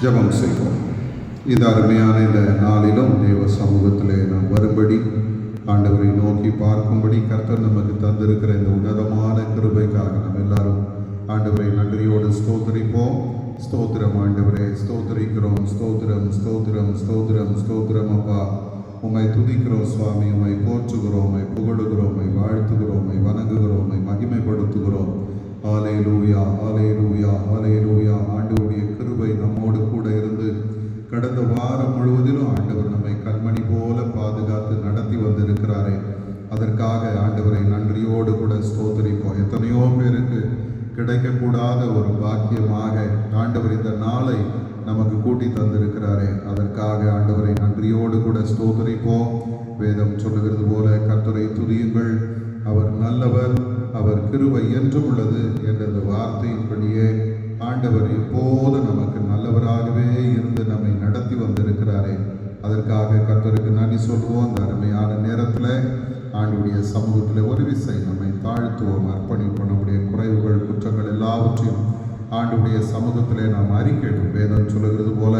ஜெபம் செய்வோம். இந்த அருமையான இந்த நாளிலும் தேவ சமூகத்திலே நாம் வரும்படி, ஆண்டவரை நோக்கி பார்க்கும்படி கர்த்தர் நமக்கு தந்திருக்கிற இந்த உன்னதமான கிருபைக்காக நம்ம எல்லாரும் ஆண்டவரை நன்றியோடு ஸ்தோத்திரிப்போம். ஸ்தோத்திரம் ஆண்டவரே, ஸ்தோத்திரிக்கிறோம். ஸ்தோத்திரம் ஸ்தோத்திரம் ஸ்தோத்திரம் ஸ்தோத்திரம் அப்பா. உம்மை துதிக்கிறோம் சுவாமி, உம்மை போற்றுகிறோம், உம்மை புகழுகிறோம், உம்மை வாழ்த்துகிறோம், உம்மை வணங்குகிறோம், உம்மை மகிமைப்படுத்துகிறோம். ஹல்லேலூயா, ஹல்லேலூயா, ஹல்லேலூயா. ஆண்டவருடைய கிருபை நம்மோடு கூட இருந்து கடந்த வாரம் முழுவதிலும் ஆண்டவர் நம்மை கண்மணி போல பாதுகாத்து நடத்தி வந்திருக்கிறாரே, அதற்காக ஆண்டவரை நன்றியோடு கூட ஸ்தோத்திரிப்போம். எத்தனையோ பேருக்கு கிடைக்கக்கூடாத ஒரு பாக்கியமாக ஆண்டவர் இந்த நாளை நமக்கு கூட்டி தந்திருக்கிறாரே, அதற்காக ஆண்டவரை நன்றியோடு கூட ஸ்தோத்திரிப்போம். வேதம் சொல்லுகிறது போல கர்த்தரை துதியுங்கள், அவர் நல்லவர், அவர் கிருபை என்றும் உள்ளது என்ற வார்த்தையின்படியே ஆண்டவர் எப்போது நமக்கு நல்லவராகவே இருந்து நம்மை நடத்தி வந்திருக்கிறாரே, அதற்காக கர்த்தருக்கு நன்றி சொல்லுவோம். அந்த அருமையான நேரத்தில் ஆண்டுடைய சமூகத்தில் ஒரு விசை நம்மை தாழ்த்துவோம், அர்ப்பணிப்போம். நம்முடைய குறைவுகள் குற்றங்கள் எல்லாவற்றையும் ஆண்டுடைய சமூகத்திலே நாம் அறிக்கையிடும். வேதம் சொல்லுகிறது போல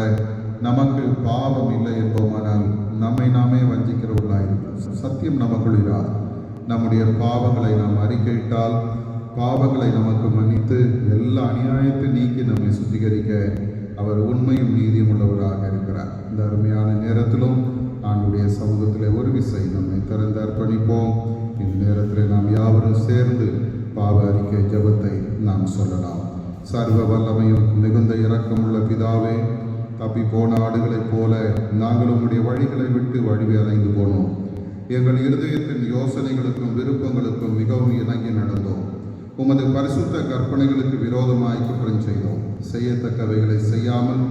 நமக்கு பாவம் இல்லை என்போமானால் நம்மை நாமே வஞ்சிக்கிறவர்களாயிருக்கும். சத்தியம் நமக்குள் இராது. நம்முடைய பாவங்களை நாம் அறிக்கையிட்டால் பாவங்களை நமக்கு மன்னித்து எல்லா அநியாயத்தை நீக்கி நம்மை சுத்திகரிக்க அவர் உண்மையும் நீதியும் உள்ளவராக இருக்கிறார். இந்த அருமையான நேரத்திலும் ஆண்டுடைய சமூகத்தில் ஒரு விசை நம்மை திறந்து அர்ப்பணிப்போம். இந்த நேரத்தில் நாம் யாவரும் சேர்ந்து பாவ அறிக்கை ஜெபத்தை நாம் சொல்லலாம். சர்வ வல்லமையும் மிகுந்த இரக்கமுள்ள பிதாவே, தப்பி போன ஆடுகளைப் போல நாங்கள் உம்முடைய வழிகளை விட்டு வழிவை அலைந்து போனோம். எங்கள் இருதயத்தின் யோசனைகளுக்கும் விருப்பங்களுக்கும் மிகவும் இணங்கி நடந்தோம். உமது பரிசுத்த கற்பனைகளுக்கு விரோதமாய் குற்றம் செய்தோம். செய்யத்தக்கவைகளை செய்யாமல்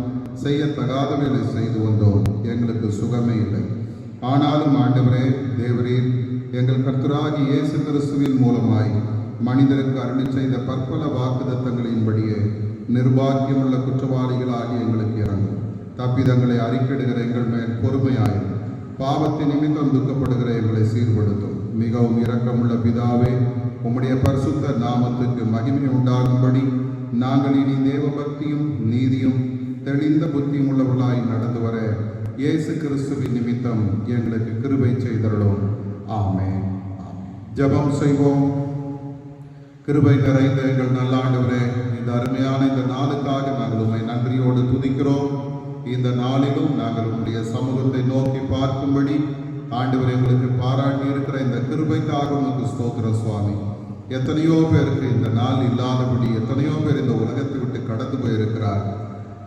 செய்யத்தகாதவைகளை செய்து வந்தோம். எங்களுக்கு சுகமே இல்லை. ஆனாலும் ஆண்டவரே தேவரீர் எங்கள் கர்த்தராகிய இயேசு கிறிஸ்துவின் மூலமாய் மனிதருக்கு அருளி செய்த பற்பல வாக்குத்தத்தங்களின்படியே நிர்பாக்கியமுள்ள குற்றவாளிகளாகி எங்களுக்கு இறங்கும். தப்பிதங்களை அறிக்கையிடுகிற எங்கள் மேல் பொறுமையாயும் பாவத்தின் நிமித்தம் துக்கப்படுகிற எங்களை சீர்படுத்தும். மிகவும் இரக்கமுள்ள பிதாவே, உம்முடைய பரிசுத்த நாமத்துக்கு மகிமை உண்டாகும்படி நாங்கள் இனி தேவ பக்தியும் நீதியும் தெளிந்த புத்தியும் உள்ளவர்களாய் நடந்து வர இயேசு கிறிஸ்துவின் நிமித்தம் எங்களுக்கு கிருபை செய்தருளும். ஆமென். ஜெபம் செய்வோம். கிருபை நிறைந்த எங்கள் நல்ல ஆண்டவரே, இந்த அருமையான இந்த நாளுக்காக நாங்கள் உம்மை நன்றியோடு துதிக்கிறோம். இந்த நாளிலும் நாங்கள் உம்முடைய சமூகத்தை நோக்கி பார்க்கும்படி ஆண்டவர் எங்களுக்கு பாராட்டி இருக்கிற இந்த கிருபைக்காக உமக்கு ஸ்தோத்திர சுவாமி. எத்தனையோ பேருக்கு இந்த நாள் இல்லாதபடி எத்தனையோ பேர் இந்த உலகத்தை விட்டு கடந்து போயிருக்கிறார்.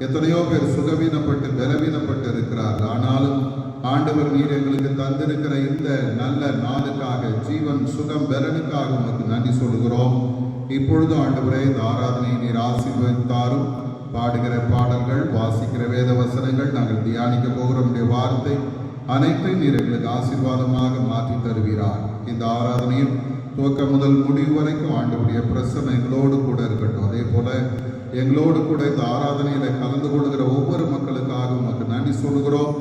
எத்தனையோ பேர் சுகவீனப்பட்டு பலவீனப்பட்டு இருக்கிறார். ஆனாலும் ஆண்டவர் நீர் எங்களுக்கு தந்திருக்கிற இந்த நல்ல நாளுக்காக, ஜீவன் சுகம் பலனுக்காக உமக்கு நன்றி சொல்கிறோம். இப்பொழுது ஆண்டவரே இந்த ஆராதனையை நீர் ஆசீர்வதித்தாரும். பாடுகிற பாடல்கள், வாசிக்கிற வேத வசனங்கள், நாங்கள் தியானிக்க போகிற வார்த்தை அனைத்தையும் நீர் எங்களுக்கு ஆசீர்வாதமாக மாற்றி தருவீரார். இந்த ஆராதனையில் துவக்க முதல் முடிவு வரைக்கும் ஆண்டவருடைய பிரசன்னம் எங்களோடு கூட இருக்கட்டும். அதே போல எங்களோடு கூட இந்த ஆராதனையில் கலந்து கொள்கிற ஒவ்வொரு மக்களுக்காக உமக்கு நன்றி சொல்கிறோம்.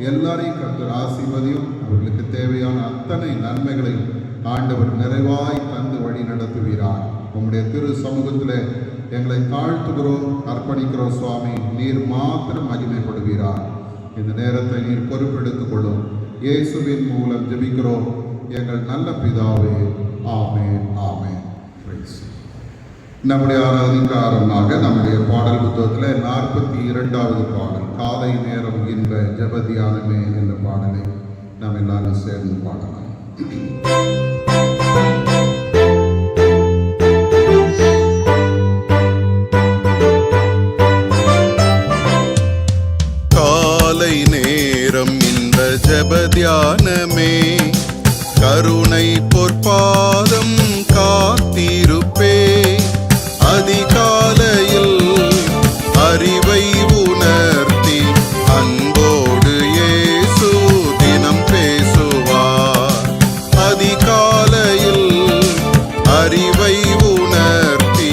எல்லாரையும் கர்த்தர் ஆசீர்வதியும். அவர்களுக்கு தேவையான அத்தனை நன்மைகளையும் ஆண்டவர் நிறைவாய் தந்து வழி நடத்துவீரார். உம்முடைய திரு சமூகத்தில் எங்களை தாழ்த்துகிறோம், அர்ப்பணிக்கிறோம் சுவாமி. நீர் மாத்திரம் மகிமைப்படுவீரார். இந்த நேரத்தை நீர் பொறுப்பெடுத்துக் கொள்ளும். இயேசுவின் மூலம் ஜெபிக்கிறோம் எங்கள் நல்ல பிதாவே. ஆமென், ஆமென். நம்முடைய ஆராதனைக்கு ஆரம்பமாக நம்முடைய பாடல் புத்தகத்தில் 42வது பாடல், காலை நேரம் இன்ப ஜெப தியானமே என்ற பாடலை நாம் எல்லாரும் சேர்ந்து பாடலாம். காலை நேரம் இன்ப ஜெப தியானமே, கருணை பொற்பாதம் காத்திருப்பே. அதிகாலையில் அறிவை உணர்த்தி அன்போடு இயேசு தினம் பேசுவார். அதிகாலையில் அறிவை உணர்த்தி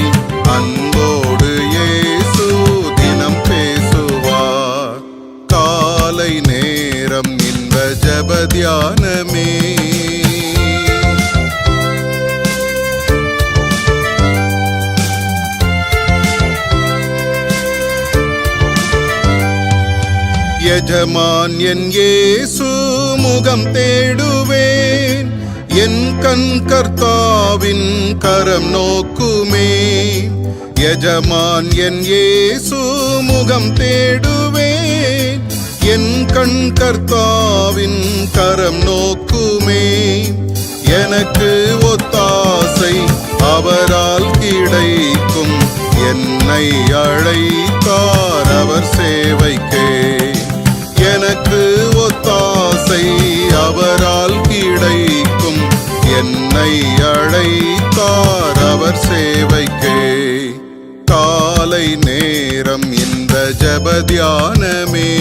அன்போடு இயேசு தினம் பேசுவார். காலை நேரம் இன்ப ஜெப தியானமே. எஜமான் என் இயேசு முகம் தேடுவேன், என் கண் கர்த்தாவின் கரம் நோக்குமே. எஜமான் என் இயேசு முகம் தேடுவேன், என் கண் கர்த்தாவின் கரம் நோக்குமே. எனக்கு ஒத்தாசை அவரால் கிடைக்கும், என்னை அழைத்தார் அவர் சேவைக்கே. எனக்கு ஒத்தாசை அவரால் கிடைக்கும், என்னை அழைத்தார் அவர் சேவைக்கே. காலை நேரம் இந்த ஜெப தியானமே,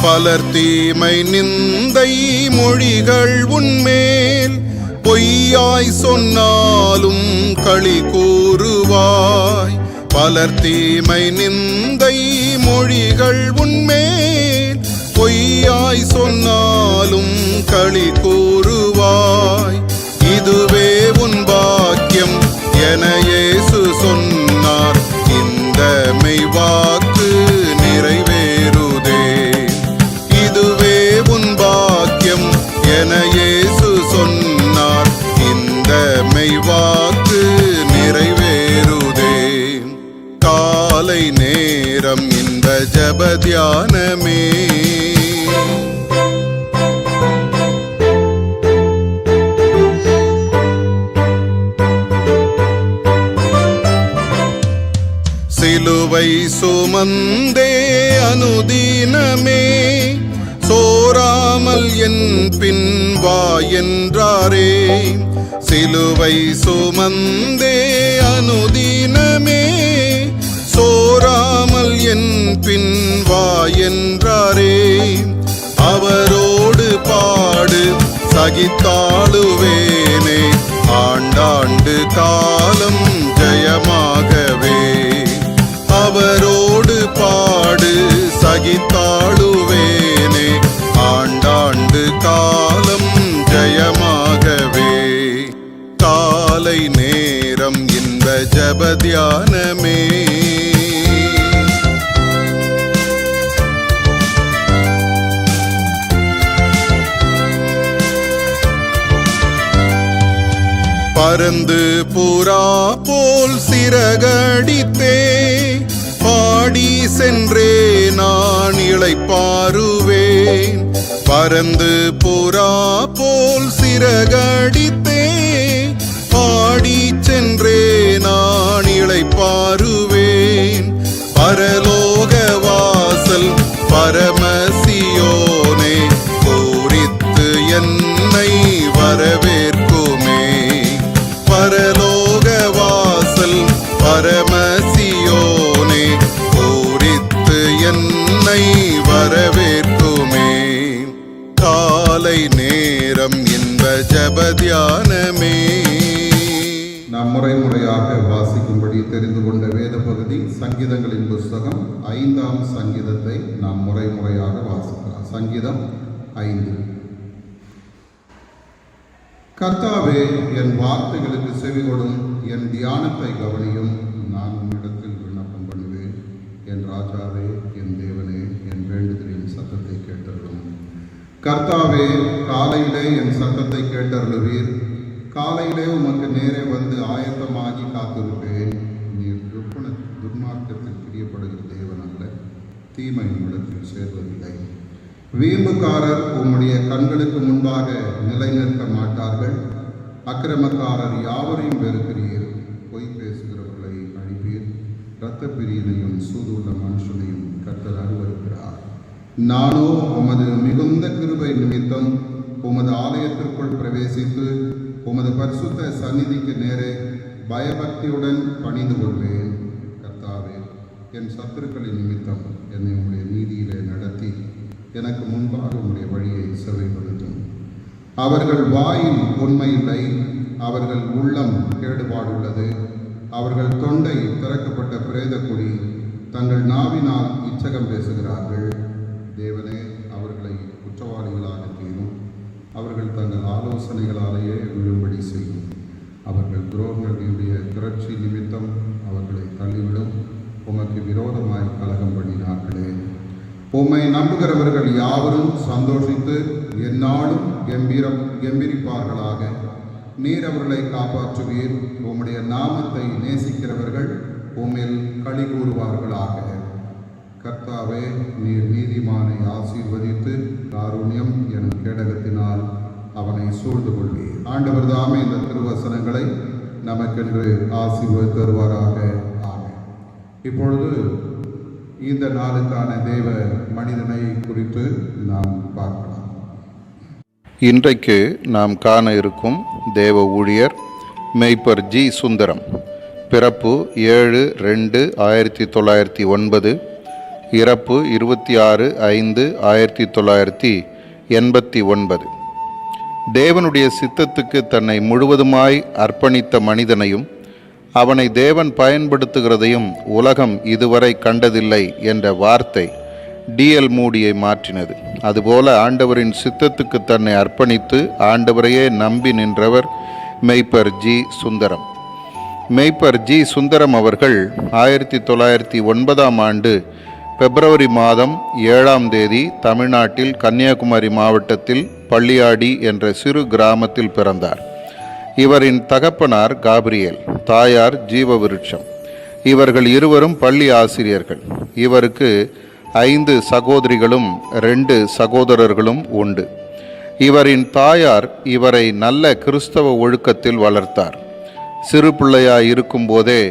பலர் தீமை நிந்தை மொழிகள் உன்மேல் பொய்யாய் சொன்னாலும் களி கூறுவாய். பலர் தீமை நிந்தை மொழிகள் உன்மேல் பொய்யாய் சொன்னாலும் களி கூறுவாய். இதுவே உன் பாக்கியம் என இயேசு சொன்னார், இந்த மெய்வாக்கு நிறைவேறுதே. இதுவே உன் பாக்கியம் என இயேசு சொன்னார், இந்த மெய்வாக்கு நிறைவேறுதே. காலை நேரம் இந்த ஜெப தியானமே, சிலுவை சுமந்தே அனுதினமே, சோராமல் என் பின் வா என்றாரே. சிலுவை சுமந்தே அனுதினமே, சோராமல் என் பின் வா என்றாரே. அவரோடு பாடு சகித்தாளுவேனே, ஆண்டாண்டு காலம் ஜெயமாகவே. அவரோடு பாடு சகித்தாளுவேனே, ஆண்டாண்டு காலம் ஜெயமாகவே. காலை நேரம் இந்த ஜெப தியானமே, பறந்து புறா போல் சிறகடித்தே பாடி சென்றே நான் இளைப்பாறுவேன். பறந்து புறா போல் சிறகடித்தே பாடி சென்றே நான் இளைப்பாறுவேன். பரலோக வாசல் பரமசியோனே பூரித்து என்னை வரவேற்குமே. பரலோக வாசல் பரமசியோனே பூரித்து என்னை வரவேற்குமே. காலை நேரம் இன்ப ஜெப தியானமே. நாம் முறையாக வாசிக்கும்படி தெரிந்து கொண்ட வேத பகுதி சங்கீதங்களின் புஸ்தகம் 5ஆம் சங்கீதத்தை நாம் முறையாக வாசிக்கலாம். சங்கீதம் 5. கர்த்தாவே, என் வார்த்தைகளுக்கு செவிகொடும், என் தியானத்தை கவனியும். நான் உன்னிடத்தில் விண்ணப்பம் பண்ணுவேன். என் ராஜாவே, என் தேவனே, என் வேண்டுதலின் சத்தத்தை கேட்டருளும். கர்த்தாவே, காலையிலே என் சத்தத்தை கேட்டருளுவீர். காலையிலே உமக்கு நேரே வந்து ஆயத்தமாகி காத்திருப்பேன். நீர் துர்மார்க்கத்தில் பிரியப்படுகிற தேவன் அல்ல, தீமை உம்மிடத்தில் சேர்வதில்லை. வீம்புக்காரர் உம்முடைய கண்களுக்கு முன்பாக நிலை நிற்க மாட்டார்கள். அக்கிரமக்காரர் யாவரையும் வெறுக்கிறீர். பொய் பேசுகிறவர்களை அழிப்பீர். இரத்த பிரியனையும் சூதுள்ள மனுஷனையும் கர்த்தர் அருவருக்கிறார். நானோ உமது மிகுந்த கிருபை நிமித்தம் உமது ஆலயத்திற்குள் பிரவேசித்து உமது பரிசுத்த சந்நிதிக்கு நேரே பயபக்தியுடன் பணிந்து கொள்வேன். கர்த்தாவே, என் சத்துருக்களின் நிமித்தம் என்னை உம்முடைய நீதியிலே நடத்தி எனக்கு முன்பாக உம்முடைய வழியை செவைப்படுத்தும். அவர்கள் வாயில் உண்மை இல்லை, அவர்கள் உள்ளம் கேடுபாடுள்ளது. அவர்கள் தொண்டை திறக்கப்பட்ட பிரேத குழி, தங்கள் நாவினால் இச்சகம் பேசுகிறார்கள். தேவனே, அவர்களை குற்றவாளிகளாக தீரும். அவர்கள் தங்கள் ஆலோசனை யோசனைகளாலேயே விழும்படி செய்யும். அவர்கள் துரோகங்களுடைய திரட்சி நிமித்தம் அவர்களை தள்ளிவிடும். உமக்கு விரோதமாய் கலகம் பண்ணினார்களே. உம்மை நம்புகிறவர்கள் யாவரும் சந்தோஷித்து எந்நாளும் கெம்பீரிப்பார்களாக. நீர் அவர்களை காப்பாற்றுவீர். உம்முடைய நாமத்தை நேசிக்கிறவர்கள் உம்மில் களி கூறுவார்களாக. கர்த்தாவே, நீர் நீதிமானை ஆசீர்வதித்து காருண்யம் எனும் கேடகத்தினால் அவனை சூழ்ந்து கொள்வீர். ஆண்டவர் தாமே இந்த திருவசனங்களை நமக்கென்று ஆசீர்வதித்து தருவாராக. ஆமென். இப்பொழுது இந்த நாளுக்கான தேவ மனிதனை குறித்து நாம் பார்க்கலாம். இன்றைக்கு நாம் காண இருக்கும் தேவ ஊழியர் மெய்ப்பர் ஜி. சுந்தரம். பிறப்பு 7/2/1909, இறப்பு 26/5/1989. தேவனுடைய சித்தத்துக்கு தன்னை முழுவதுமாய் அர்ப்பணித்த மனிதனையும் அவனை தேவன் பயன்படுத்துகிறதையும் உலகம் இதுவரை கண்டதில்லை என்ற வார்த்தை D.L. மூடியை மாற்றினது. அதுபோல ஆண்டவரின் சித்தத்துக்கு தன்னை அர்ப்பணித்து ஆண்டவரையே நம்பி நின்றவர் மெய்ப்பர் ஜி. சுந்தரம். மெய்ப்பர் ஜி. சுந்தரம் அவர்கள் 1909ஆம் ஆண்டு பிப்ரவரி மாதம் 7ஆம் தேதி தமிழ்நாட்டில் கன்னியாகுமரி மாவட்டத்தில் பள்ளியாடி என்ற சிறு கிராமத்தில் பிறந்தார். இவரின் தகப்பனார் காபிரியேல், தாயார் ஜீவவிருட்சம். இவர்கள் இருவரும் பள்ளி ஆசிரியர்கள். இவருக்கு 5 சகோதரிகளும் 2 சகோதரர்களும் உண்டு. இவரின் தாயார் இவரை நல்ல கிறிஸ்தவ ஒழுக்கத்தில் வளர்த்தார். சிறு பிள்ளையாய் இருக்கும்போதே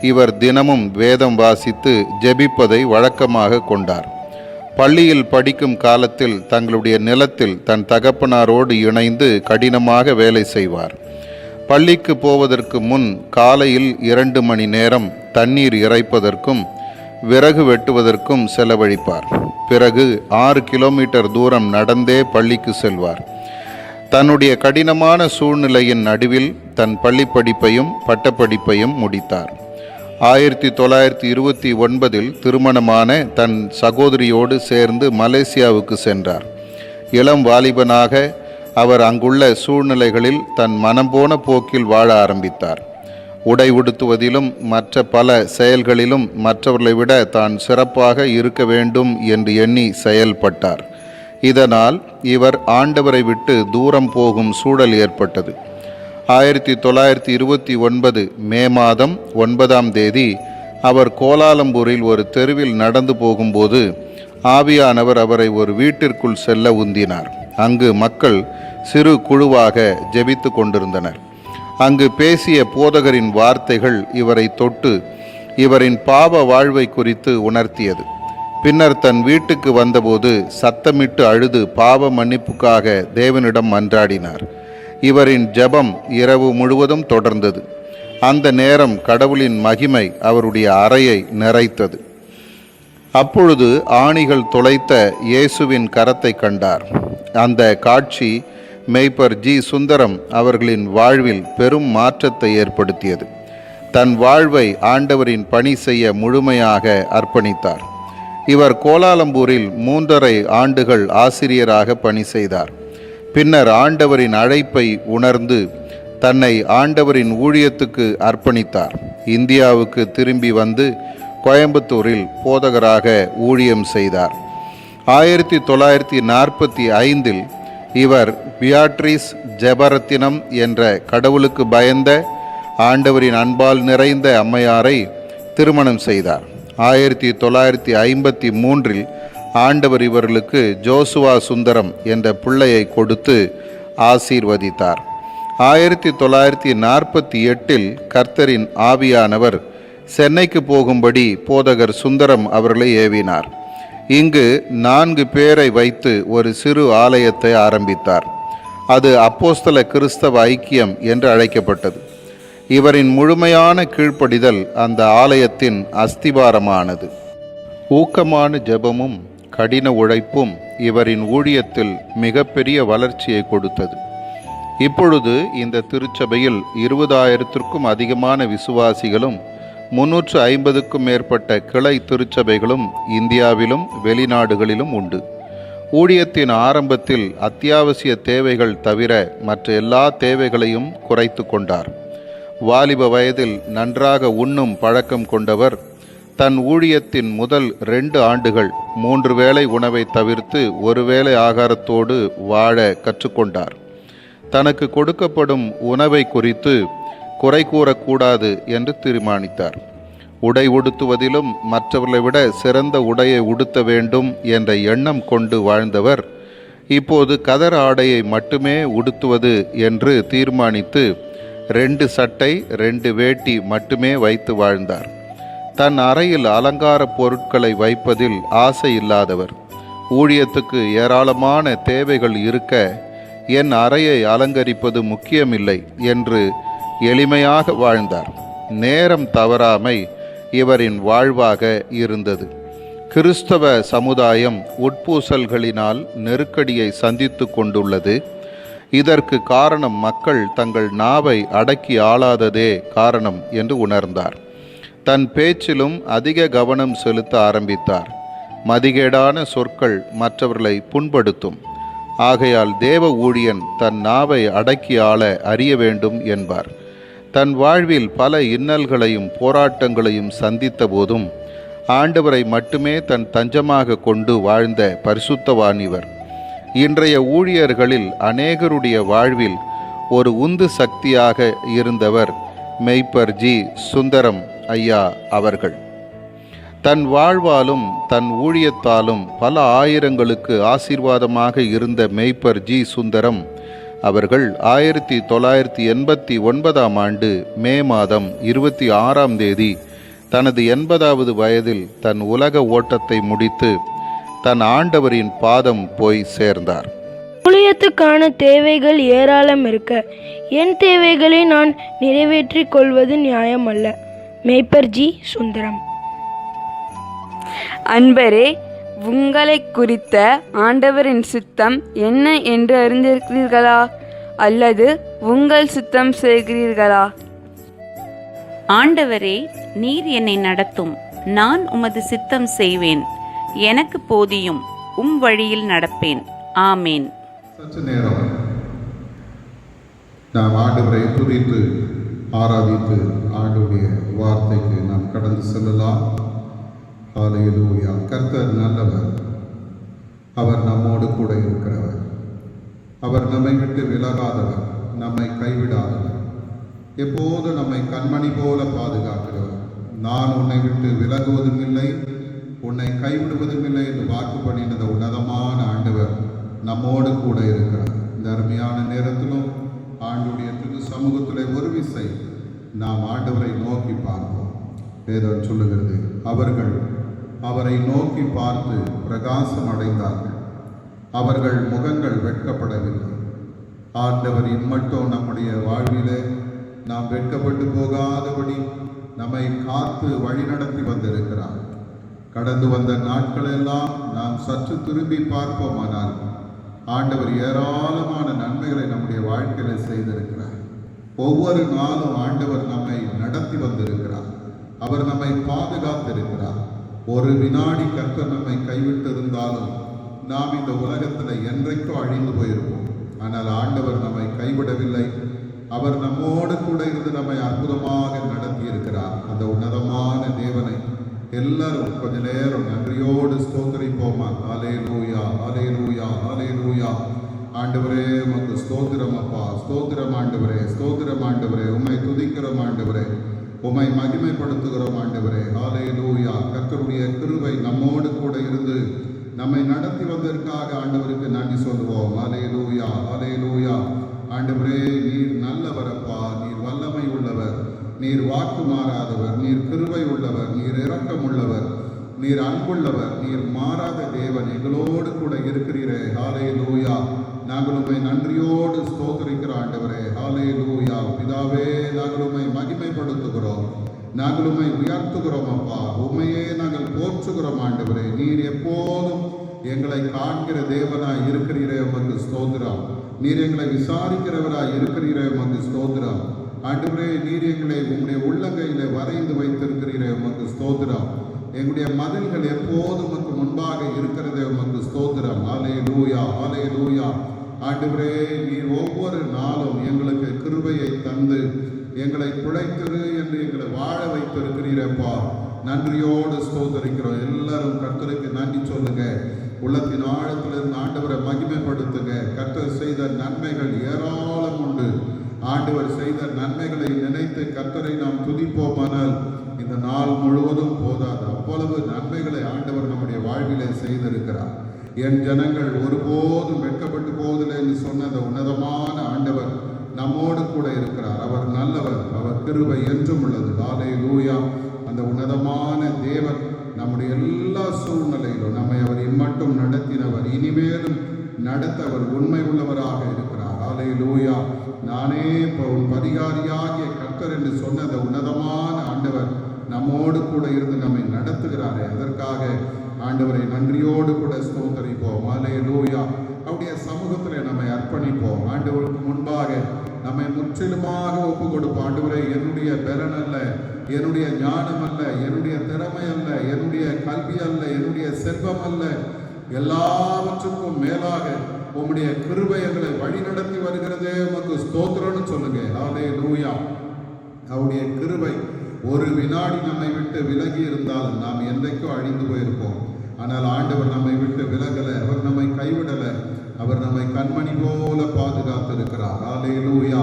இவர் தினமும் வேதம் வாசித்து ஜெபிப்பதை வழக்கமாக கொண்டார். பள்ளியில் படிக்கும் காலத்தில் தங்களுடைய நிலத்தில் தன் தகப்பனாரோடு இணைந்து கடினமாக வேலை செய்வார். பள்ளிக்கு போவதற்கு முன் காலையில் 2 மணி நேரம் தண்ணீர் இறைப்பதற்கும் விறகு வெட்டுவதற்கும் செலவழிப்பார். பிறகு 6 கிலோமீட்டர் தூரம் நடந்தே பள்ளிக்கு செல்வார். தன்னுடைய கடினமான சூழ்நிலையின் நடுவில் தன் பள்ளி படிப்பையும் பட்டப்படிப்பையும் முடித்தார். 1929 திருமணமான தன் சகோதரியோடு சேர்ந்து மலேசியாவுக்கு சென்றார். இளம் வாலிபனாக அவர் அங்குள்ள சூழ்நிலைகளில் தன் மனம் போன போக்கில் வாழ ஆரம்பித்தார். உடை உடுத்துவதிலும் மற்ற பல செயல்களிலும் மற்றவர்களை விட தான் சிறப்பாக இருக்க வேண்டும் என்று எண்ணி செயல்பட்டார். இதனால் இவர் ஆண்டவரை விட்டு தூரம் போகும் சூழல் ஏற்பட்டது. 1929 மே மாதம் 9ஆம் தேதி அவர் கோலாலம்பூரில் ஒரு தெருவில் நடந்து போகும்போது ஆவியானவர் அவரை ஒரு வீட்டிற்குள் செல்ல உந்தினார். அங்கு மக்கள் சிறு குழுவாக ஜெபித்து கொண்டிருந்தனர். அங்கு பேசிய போதகரின் வார்த்தைகள் இவரை தொட்டு இவரின் பாவ வாழ்வை குறித்து உணர்த்தியது. பின்னர் தன் வீட்டுக்கு வந்தபோது சத்தமிட்டு அழுது பாவ மன்னிப்புக்காக தேவனிடம் மன்றாடினார். இவரின் ஜெபம் இரவு முழுவதும் தொடர்ந்தது. அந்த நேரம் கடவுளின் மகிமை அவருடைய அறையை நிறைத்தது. அப்பொழுது ஆணிகள் துளைத்த இயேசுவின் கரத்தை கண்டார். அந்த காட்சி மெய்ப்பர் ஜி. சுந்தரம் அவர்களின் வாழ்வில் பெரும் மாற்றத்தை ஏற்படுத்தியது. தன் வாழ்வை ஆண்டவரின் பணி செய்ய முழுமையாக அர்ப்பணித்தார். இவர் கோலாலம்பூரில் 3.5 ஆண்டுகள் ஆசிரியராக பணி செய்தார். பின்னர் ஆண்டவரின் அழைப்பை உணர்ந்து தன்னை ஆண்டவரின் ஊழியத்துக்கு அர்ப்பணித்தார். இந்தியாவுக்கு திரும்பி வந்து கோயம்புத்தூரில் போதகராக ஊழியம் செய்தார். 1945 இவர் பியாட்ரிஸ் ஜெபரத்தினம் என்ற கடவுளுக்கு பயந்த ஆண்டவரின் அன்பால் நிறைந்த அம்மையாரை திருமணம் செய்தார். 1953 ஆண்டவர் இவர்களுக்கு ஜோசுவா சுந்தரம் என்ற பிள்ளையை கொடுத்து ஆசீர்வதித்தார். 1948 கர்த்தரின் ஆவியானவர் சென்னைக்கு போகும்படி போதகர் சுந்தரம் அவர்களை ஏவினார். இங்கு 4 பேரை வைத்து ஒரு சிறு ஆலயத்தை ஆரம்பித்தார். அது அப்போஸ்தல கிறிஸ்தவ ஐக்கியம் என்று அழைக்கப்பட்டது. இவரின் முழுமையான கீழ்ப்படிதல் அந்த ஆலயத்தின் அஸ்திபாரமானது. ஊக்கமான ஜெபமும் கடின உழைப்பும் இவரின் ஊழியத்தில் மிகப்பெரிய வளர்ச்சியை கொடுத்தது. இப்பொழுது இந்த திருச்சபையில் 20,000க்கும் அதிகமான விசுவாசிகளும் 350க்கும் மேற்பட்ட கிளை திருச்சபைகளும் இந்தியாவிலும் வெளிநாடுகளிலும் உண்டு. ஊழியத்தின் ஆரம்பத்தில் அத்தியாவசிய தேவைகள் தவிர மற்ற எல்லா தேவைகளையும் குறைத்து கொண்டார். வாலிப வயதில் நன்றாக உண்ணும் பழக்கம் கொண்டவர் தன் ஊழியத்தின் முதல் 2 ஆண்டுகள் 3 வேளை உணவை தவிர்த்து 1 வேளை ஆகாரத்தோடு வாழ கற்றுக்கொண்டார். தனக்கு கொடுக்கப்படும் உணவை குறித்து குறை கூறக்கூடாது என்று தீர்மானித்தார். உடை உடுத்துவதிலும் மற்றவர்களை விட சிறந்த உடையை உடுத்த வேண்டும் என்ற எண்ணம் கொண்டு வாழ்ந்தவர் இப்போது கதர் ஆடையை மட்டுமே உடுத்துவது என்று தீர்மானித்து 2 சட்டை 2 வேட்டி மட்டுமே வைத்து வாழ்ந்தார். தன் அறையில் அலங்கார பொருட்களை வைப்பதில் ஆசை இல்லாதவர். ஊழியத்துக்கு ஏராளமான தேவைகள் இருக்க என் அறையை அலங்கரிப்பது முக்கியமில்லை என்று எளிமையாக வாழ்ந்தார். நேரம் தவறாமை இவரின் வாழ்வாக இருந்தது. கிறிஸ்தவ சமுதாயம் உட்பூசல்களினால் நெருக்கடியை சந்தித்து கொண்டுள்ளது. இதற்கு காரணம் மக்கள் தங்கள் நாவை அடக்கி ஆளாததே காரணம் என்று உணர்ந்தார். தன் பேச்சிலும் அதிக கவனம் செலுத்த ஆரம்பித்தார். மதிகேடான சொற்கள் மற்றவர்களை புண்படுத்தும். ஆகையால் தேவ ஊழியன் தன் நாவை அடக்கி ஆள அறிய வேண்டும் என்பார். தன் வாழ்வில் பல இன்னல்களையும் போராட்டங்களையும் சந்தித்த போதும் ஆண்டவரை மட்டுமே தன் தஞ்சமாக கொண்டு வாழ்ந்த பரிசுத்தவான் இவர். இன்றைய ஊழியர்களில் அநேகருடைய வாழ்வில் ஒரு உந்து சக்தியாக இருந்தவர் மெய்ப்பர் ஜி. சுந்தரம் ஐயா அவர்கள். தன் வாழ்வாலும் தன் ஊழியத்தாலும் பல ஆயிரங்களுக்கு ஆசீர்வாதமாக இருந்த மெய்ப்பர் ஜி. சுந்தரம் அவர்கள் 1989 ஆண்டு மே மாதம் 26 தனது 80வது வயதில் தன் உலக ஓட்டத்தை முடித்து தன் ஆண்டவரின் பாதம் போய் சேர்ந்தார். ஊழியத்துக்கான தேவைகள் ஏராளம் இருக்க என் தேவைகளை நான் நிறைவேற்றிக் கொள்வது நியாயமல்ல. மெய்ப்பர் ஜி. சுந்தரம். அன்பரே, உங்களை குறித்த ஆண்டவரின் சித்தம் என்ன என்று அறிந்திருக்கிறீர்களா? அல்லது உங்கள் சித்தம் செய்கிறீர்களா? ஆண்டவரே, நீர் என்னை நடத்தும், நான் உமது சித்தம் செய்வேன். எனக்கு போதியும், வழியில் நடப்பேன். ஆமேன். சற்று நேரம் நாம் ஆண்டவரை துதித்து ஆராதித்து ஆண்டவருடைய வார்த்தைக்கு நாம் கடந்து செல்லலாம். ஹல்லேலூயா. கர்த்தர் நல்லவர், அவர் நம்மோடு கூட இருக்கிறவர், அவர் நம்மை விட்டு விலகாதவர், நம்மை கைவிடாதவர், எப்போது நம்மை கண்மணி போல பாதுகாக்கிறவர். நான் உன்னை விட்டு விலகுவதும் இல்லை, உன்னை கைவிடுவதும் இல்லை என்று வாக்கு பண்ணினத உன்னதமான ஆண்டவர் நம்மோடு கூட இருக்கிறார். இந்த அருமையான நேரத்திலும் ஆண்டுடைய திரு சமூகத்தில் ஒரு விசை நாம் ஆண்டவரை நோக்கி பார்ப்போம். வேதம் சொல்லுகிறது, அவர்கள் அவரை நோக்கி பார்த்து பிரகாசம் அடைந்தார்கள், அவர்கள் முகங்கள் வெட்கப்படவில்லை. ஆண்டவர் இம்மட்டும் நம்முடைய வாழ்விலே நாம் வெட்கப்பட்டு போகாதபடி நம்மை காத்து வழிநடத்தி வந்திருக்கிறார். கடந்து வந்த நாட்களெல்லாம் நாம் சற்று திரும்பி பார்ப்போமானால் ஆண்டவர் ஏராளமான நன்மைகளை நம்முடைய வாழ்க்கையில செய்திருக்கிறார். ஒவ்வொரு நாளும் ஆண்டவர் நம்மை நடத்தி வந்திருக்கிறார், அவர் நம்மை பாதுகாத்திருக்கிறார். ஒரு வினாடி கர்த்தர் நம்மை கைவிட்டிருந்தாலும் நாம் இந்த உலகத்தில் என்றைக்கும் அழிந்து போயிருப்போம். ஆனால் ஆண்டவர் நம்மை கைவிடவில்லை, அவர் நம்மோடு கூட இருந்து நம்மை அற்புதமாக நடத்தி இருக்கிறார். அந்த உன்னதமான தேவனை எல்லாரும் கொஞ்ச நேரம் நன்றியோடு ஸ்தோத்திரிப்போமா. ஹல்லேலூயா, ஹல்லேலூயா, ஹல்லேலூயா. ஆண்டவரே, உமக்கு ஸ்தோத்திரம் அப்பா, ஸ்தோத்திரம் ஆண்டவரே, ஸ்தோத்திரம் ஆண்டவரே. உம்மை துதிக்கிறோம் ஆண்டவரே, உம்மை மகிமைப்படுத்துகிறோம் ஆண்டவரே. ஹல்லேலூயா. கர்த்தருடைய கிருபை நம்மோடு கூட இருந்து நம்மை நடத்தி வந்ததற்காக ஆண்டவருக்கு நன்றி சொல்லுவோம். ஹல்லேலூயா, ஹல்லேலூயா. ஆண்டவரே, நீர் நல்லவரப்பா, நீர் வல்லமை உள்ளவர், நீர் வாக்கு மாறாதவர், நீர் கிருபை உள்ளவர், நீர் இரக்கம் உள்ளவர், நீர் அன்புள்ளவர், நீர் மாறாத தேவன், எங்களோடு கூட இருக்கிறீரே. ஹல்லேலூயா. நாங்கள் உம்மை நன்றியோடு ஸ்தோத்திரிக்கிற ஆண்டவரே. ஹல்லேலூயா. பிதாவே, நாங்கள் உம்மை மகிமைப்படுத்துகிறோம், நாங்கள் உம்மை உயர்த்துகிறோம் அப்பா, உம்மையே நாங்கள் போற்றுகிறோம் ஆண்டவரே. நீர் எப்போதும் எங்களை காண்கிற தேவனாய் இருக்கிறீரே, உமக்கு ஸ்தோத்திரம். நீர் எங்களை விசாரிக்கிறவராய் இருக்கிறீரே, உமக்கு ஸ்தோத்திரம். ஆண்டவரே, நீர் எங்களை உம்முடைய உள்ளங்கையில வரைந்து வைத்திருக்கிறீரே, உமக்கு ஸ்தோத்திரம். எங்களுடைய மதில்கள் எப்போதும் உமக்கு முன்பாக இருக்கிறதே உமக்கு ஸ்தோத்திரம். ஹல்லேலூயா, ஹல்லேலூயா. ஆண்டவரே, நீர் ஒவ்வொரு நாளும் எங்களுக்கு கிருபையை தந்து எங்களை பிழைத்திரு என்று எங்களை வாழ வைத்திருக்கிறீரப்பா. நன்றியோடு ஸ்தோத்தரிக்கிறோம். எல்லாரும் கர்த்தருக்கு நன்றி சொல்லுங்க. உள்ளத்தின் ஆழத்திலிருந்து ஆண்டவரை மகிமைப்படுத்துங்க. கர்த்தர் செய்த நன்மைகள் ஏராளம் உண்டு. ஆண்டவர் செய்த நன்மைகளை நினைத்து கர்த்தரை நாம் துதிப்போமானால் இந்த நாள் முழுவதும் போதாது. அவ்வளவு நன்மைகளை ஆண்டவர் நம்முடைய வாழ்விலே செய்திருக்கிறார். என் ஜனங்கள் ஒருபோதும் வெட்கப்பட்டு போவதில்லை என்று சொன்ன அந்த உன்னதமான ஆண்டவர் நம்மோடு கூட இருக்கிறார். அவர் நல்லவர், அவர் கிருபை என்றும் உள்ளது. ஹல்லேலூயா. அந்த உன்னதமான தேவன் நம்முடைய எல்லா சூழ்நிலையிலும் நம்மை அவர் இம்மட்டும் நடத்தினவர், இனிமேலும் நடத்த அவர் உண்மை உள்ளவராக இருக்கிறார். ஹல்லேலூயா. நானே உன் பரிகாரியாகிய கர்த்தர் என்று சொன்ன அந்த உன்னதமான ஆண்டவர் நம்மோடு கூட இருந்து நம்மை நடத்துகிறாரே, அதற்காக ஆண்டவரை நன்றியோடு கூட ஸ்தோத்தரிப்போம். ஹல்லேலூயா. அவருடைய சமூகத்தில் நம்மை அர்ப்பணிப்போம். ஆண்டவருக்கு முன்பாக நம்மை முற்றிலுமாக ஒப்பு கொடுப்போம். ஆண்டவரே, என்னுடைய பலன் அல்ல, என்னுடைய ஞானம் அல்ல, என்னுடைய திறமை அல்ல, என்னுடைய கல்வி அல்ல, என்னுடைய செல்வம் அல்ல, எல்லாவற்றுக்கும் மேலாக உம்முடைய கிருபை எங்களை வழி நடத்தி வருகிறதே உமக்கு ஸ்தோத்திரம்னு சொல்லுங்க. ஹல்லேலூயா. அவருடைய கிருபை ஒரு வினாடி நம்மை விட்டு விலகி இருந்தாலும் நாம் என்றைக்கும் அழிந்து போயிருப்போம். ஆனால் ஆண்டவர் நம்மை விட்டு விலகலை, அவர் நம்மை கைவிடலை, அவர் நம்மை கண்மணி போல பாதுகாத்து இருக்கிறார். ஹல்லேலூயா.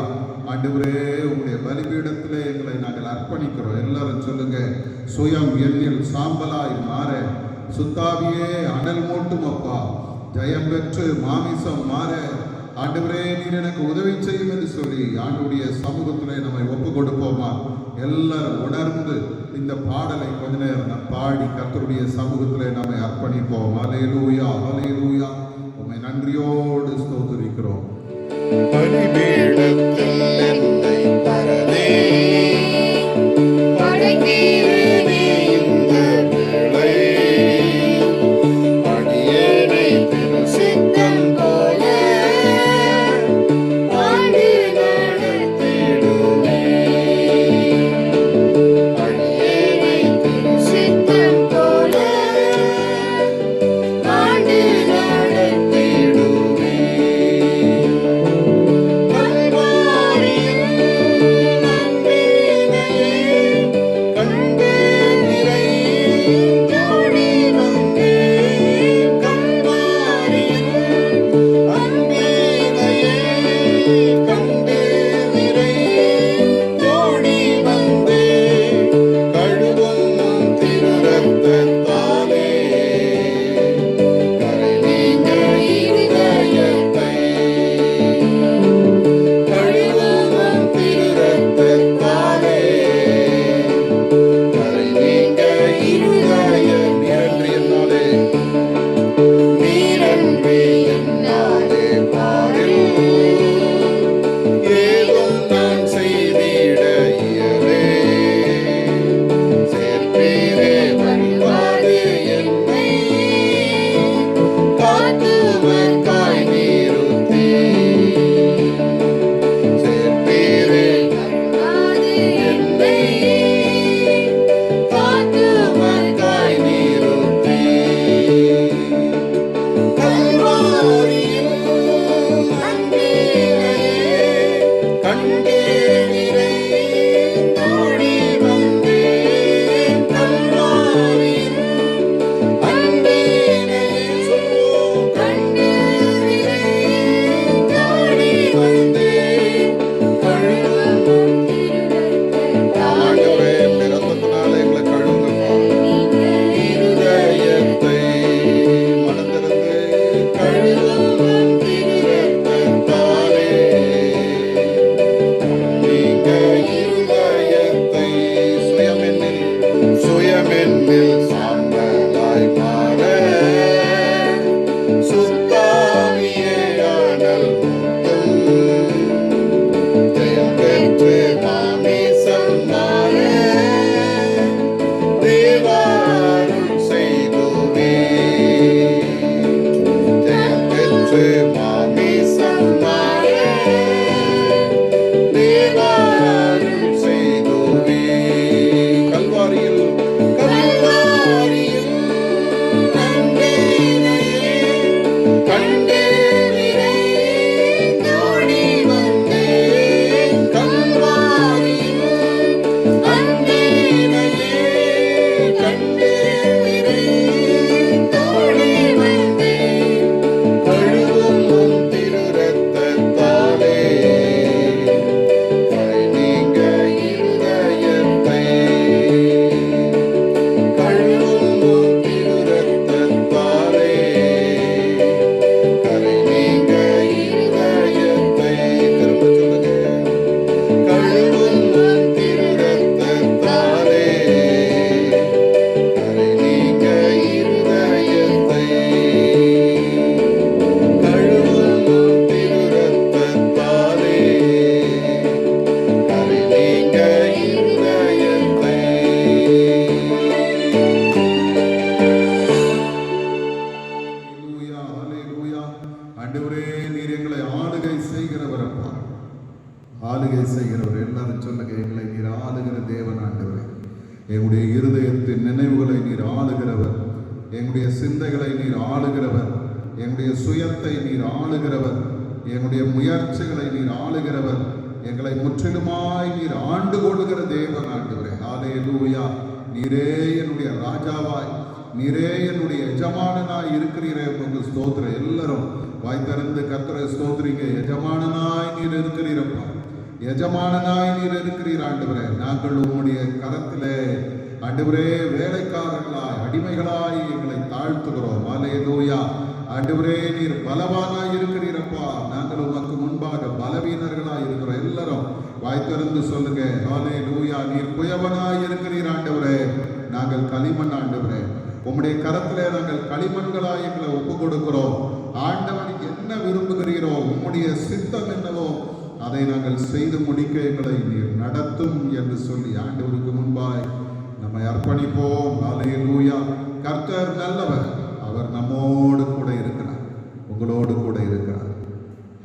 ஆண்டவரே, உங்களுடைய பலிபீடத்திலே எங்களை நாங்கள் அர்ப்பணிக்கிறோம். எல்லாரும் சொல்லுங்க. சுயம் எண்ணில் சாம்பலாய் மாற சுத்தாவியே அனல் மூட்டும் அப்பா. ஜெயம் பெற்று மாமிசம் மாற ஆண்டவரே, நீர் எனக்கு உதவி செய்யும் என்று சொல்லி ஆண்டவருடைய சமூகத்திலே நம்மை ஒப்பு கொடுப்போமா? எல்லாரும் உணர்ந்து இந்த பாடலை கொஞ்ச நேரம் நாம் பாடி கர்த்தருடைய சமூகத்திலே நம்மை அர்ப்பணிப்போம். ஹல்லேலூயா, ஹல்லேலூயா. உம்மை நன்றியோடு ஸ்தோத்திரிக்கிறோம். பலிபீடத்தில் என்னை பரதே படைத்தீரே இந்த வேளை. அடியேனை திரு சித்தம் போல ஆண்டு நடத்திடுமே. அடியேனை திரு சித்தம் போல ஆண்டு கண்டே விரைந்தேன் ஓடி வந்தேன் கல்வாரியில் அன்பேனையே கண்டே விரைந்தேன் ஓடி வந்தேன் கழுவும் உம் திரு இரத்தத்தாலே கரை நீங்க இருதயத்தை கழுவும் உம் திரு இரத்தத்தாலே கரை நீங்க இருதயத்தை திரும்ப சொல்லுங்க கழுவும் உம் திரு இரத்தத்தாலே கரை நீங்க இருதயத்தை கழுவும் உம் திரு இரத்தத்தாலே கரை நீங்க இருதயத்தை ஹல்லேலூயா, ஹல்லேலூயா. ஆண்டவரே, நீர் எங்களை ஆளுகை செய்கிறவர் அப்பா. ஆளுகை செய்கிறவர். எல்லாரும் சொல்லுங்க, எங்களை நீர் ஆளுகிற தேவன் ஆண்டவரே. எங்களுடைய இருதயத்தின் நினைவுகளை நீர் ஆளுகிறவர். எங்களுடைய சிந்தைகளை நீர் ஆளுகிறவர். எங்களுடைய சுயத்தை நீர் ஆளுகிறவர். எங்களுடைய முயற்சிகளை நீர் ஆளுகிறவர். எங்களை முற்றிலுமாய் நீர் ஆண்டு கொள்ளுகிற தேவன் ஆண்டவரே. ஹல்லேலூயா. நீரே என்னுடைய ராஜாவாய், நீரே என்னுடைய எஜமானனாய் இருக்கிறீரே, உங்களுக்கு ஸ்தோத்திரம். எல்லாரும் வாய் திறந்து கர்த்தரை ஸ்தோத்திரிங்க. எஜமானனாய் நீர் இருக்கிறீரப்பா, எஜமானனாய் நீர் இருக்கிறீர் ஆண்டவரே. நாங்கள் உம்முடைய கரத்திலே ஆண்டவரே வேலைக்காரர்களாய் அடிமைகளாய் எங்களை தாழ்த்துகிறோம். ஹல்லேலூயா. ஆண்டவரே, நீர் பலவானாய் இருக்கிறீரப்பா, நாங்கள் உமக்கு முன்பாக பலவீனர்களாய் இருக்கிறோம். எல்லாரும் வாய் திறந்து சொல்லுங்க, ஹல்லேலூயா. நீர் குயவனாய் இருக்கிறீர் ஆண்டவரே, நாங்கள் களிமண் ஆண்டவரே. உம்முடைய கரத்திலே நாங்கள் களிமண்களாய் எங்களை ஒப்பு கொடுக்கிறோம். ஆண்டவன் என்ன விரும்புகிறீரோ, உம்முடைய சித்தம் என்னவோ அதை நாங்கள் செய்து முடிக்க எங்களை நீர் நடத்தும் என்று சொல்லி ஆண்டவருக்கு முன்பாய் நம்மை அர்ப்பணிப்போம். ஹல்லேலூயா. கர்த்தர் நல்லவர், அவர் நம்மோடு கூட இருக்கிறார், உங்களோடு கூட இருக்கிறார்.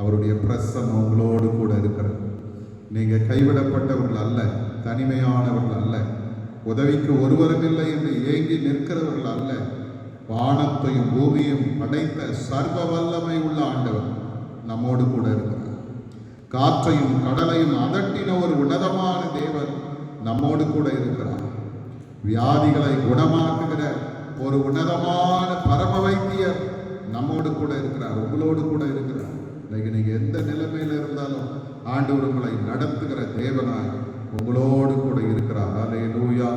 அவருடைய பிரசன்னம் உங்களோடு கூட இருக்கிறார். நீங்க கைவிடப்பட்டவர்கள் அல்ல, தனிமையானவர்கள் அல்ல, உதவிக்கு ஒருவரும் இல்லை என்று ஏங்கி நிற்கிறவர்கள் அல்ல. வானத்தையும் பூமியும் படைத்த சர்வ வல்லமை உள்ள ஆண்டவர் நம்மோடு கூட இருக்கிறார். காற்றையும் கடலையும் அதட்டின ஒரு உன்னதமான தேவன் நம்மோடு கூட இருக்கிறார். வியாதிகளை குணமாக்குகிற ஒரு உன்னதமான பரம வைத்தியர் நம்மோடு கூட இருக்கிறார், உங்களோடு கூட இருக்கிறார். இன்னைக்கு நீங்க எந்த நிலைமையில இருந்தாலும் ஆண்டவர் உங்களை நடத்துகிற தேவனாய் உங்களோடு கூட இருக்கிறார். ஹல்லேலூயா.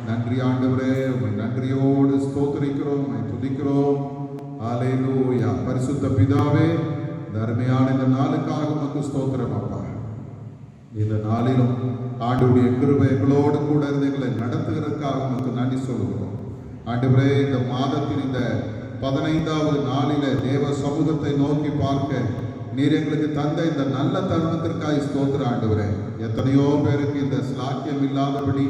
நன்றி ஆண்டவரே, உம்மை நன்றியோடு ஸ்தோத்திரிக்கிறோம், உம்மை துதிக்கிறோம். ஹல்லேலூயா. பரிசுத்த பிதாவே, இந்த அருமையான இந்த நாளுக்காக உமக்கு ஸ்தோத்திரம் அப்பா. இந்த நாளிலும் ஆண்டவருடைய கிருபை எங்களோடு கூட இருந்து எங்களை நடத்துகிறதுக்காக உமக்கு நன்றி சொல்லுகிறோம். ஆண்டவரே, இந்த மாதத்தின் இந்த 15வது நாளிலே தேவ சமூகத்தை நோக்கி பார்க்க நீர் எங்களுக்கு தந்த இந்த நல்ல தருணத்திற்காக ஸ்தோத்திர ஆண்டவரே. எத்தனையோ பேருக்கு இந்த ஸ்லாக்கியம் இல்லாதபடி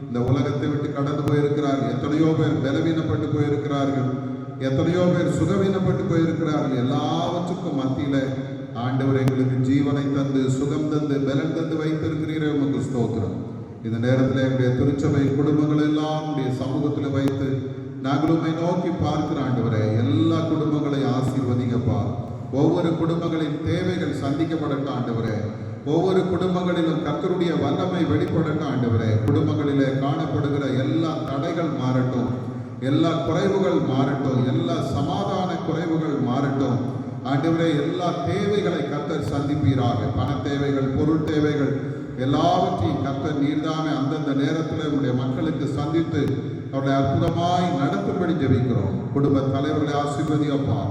இந்த உலகத்தை விட்டு கடந்து போயிருக்கிறார்கள். எத்தனையோ பேர் பலவீனப்பட்டு போயிருக்கிறார்கள். எத்தனையோ பேர் சுகவீனப்பட்டு போயிருக்கிறார்கள். எல்லாவற்றுக்கும் மத்தியில ஆண்டவர் எங்களுக்கு ஜீவனை தந்து சுகம் தந்து பலன் தந்து வைத்திருக்கிறீரே, உமக்கு ஸ்தோத்திரம். இந்த நேரத்தில் எங்களுடைய திருச்சபை குடும்பங்கள் எல்லாம் உடைய சமூகத்தில் வைத்து நாங்கள் உம்மை நோக்கி பார்க்கிற ஆண்டவரே, எல்லா குடும்பங்களையும் ஆசீர்வதிங்கப்பா. ஒவ்வொரு குடும்பங்களின் தேவைகள் சந்திக்கப்படட்டும் ஆண்டவரே. ஒவ்வொரு குடும்பங்களிலும் கர்த்தருடைய வல்லமை வெளிப்படட்டும் ஆண்டவரே. குடும்பங்களிலே காணப்படுகிற எல்லா தடைகள் மாறட்டும், எல்லா குறைவுகள் மாறட்டும், எல்லா சமாதான குறைவுகள் மாறட்டும் ஆண்டவரே. எல்லா தேவைகளை கர்த்தர் சந்திப்பீராக. பண தேவைகள், பொருள் தேவைகள் எல்லாவற்றையும் கர்த்தர் நீர்தாமே அந்தந்த நேரத்தில் உங்களுடைய மக்களுக்கு சந்தித்து அவர்களை அற்புதமாய் நடத்தும்படி ஜெபிக்கிறோம். குடும்ப தலைவர்களை ஆசீர்வதிப்பா.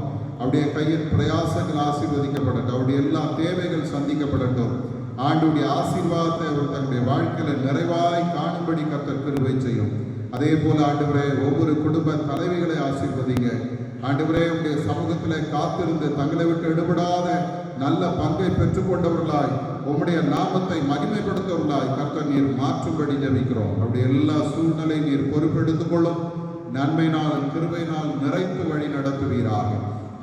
அவருடைய கையின் பிரயாசங்கள் ஆசீர்வதிக்கப்படட்டும். அவருடைய எல்லா தேவைகள் சந்திக்கப்படட்டும். ஆண்டுடைய ஆசீர்வாதத்தை அவர் தன்னுடைய வாழ்க்கையில நிறைவாய் காணும்படி கர்த்தர் கிருபை செய்யும். அதே போல ஆண்டவரே, ஒவ்வொரு குடும்ப தலைவிகளை ஆசீர்வதிங்க ஆண்டவரே. உடைய சமூகத்தில் காத்திருந்து தங்களை விட்டு எடுபடாத நல்ல பங்கை பெற்றுக்கொண்டவர்களாய் உம்முடைய நாமத்தை மகிமைப்படுத்தவர்களாய் கர்த்தர் நீர் மாற்றும்படி ஜெபிக்கிறோம். அவருடைய எல்லா சூழ்நிலை நீர் பொறுப்பெடுத்துக் கொள்ளும். நன்மையினால் கிருபையினால் நிறைத்து வழி நடத்துவீராக.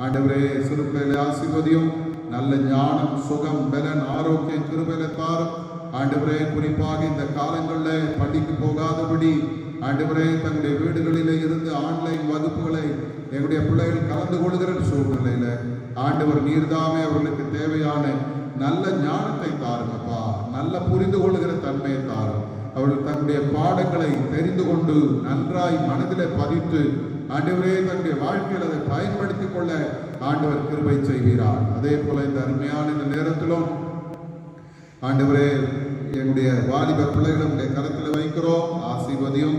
ஆண்டவரே, சிறுபிள்ளைகளை ஆசீர்வதியும். நல்ல ஞானம், சுகம், பலன், ஆரோக்கியம், கிருபையை தாரும் ஆண்டவரே. குறிப்பாக இந்த காலங்களில் பள்ளிக்கு போகாதபடி ஆண்டவரே, தங்களுடைய வீடுகளிலே இருந்து ஆன்லைன் வகுப்புகளை எங்களுடைய பிள்ளைகள் கலந்து கொள்கிற சூழ்நிலையில ஆண்டவர் நீர்தாமே அவர்களுக்கு தேவையான நல்ல ஞானத்தை தாருங்கப்பா, நல்ல புரிந்து கொள்கிற தன்மையை தாரும். அவர்கள் தன்னுடைய பாடங்களை தெரிந்து கொண்டு நன்றாய் மனதிலே பதித்து ஆண்டவரே தன்னுடைய வாழ்க்கையில் அதை பயன்படுத்திக் கொள்ள ஆண்டவர் கிருபை செய்கிறார். அதே போல இந்த அருமையான இந்த நேரத்திலும் ஆண்டவரே எங்களுடைய வாலிப பிள்ளைகளை உடைய கருத்தில் வைக்கிறோம், ஆசீர்வதியும்.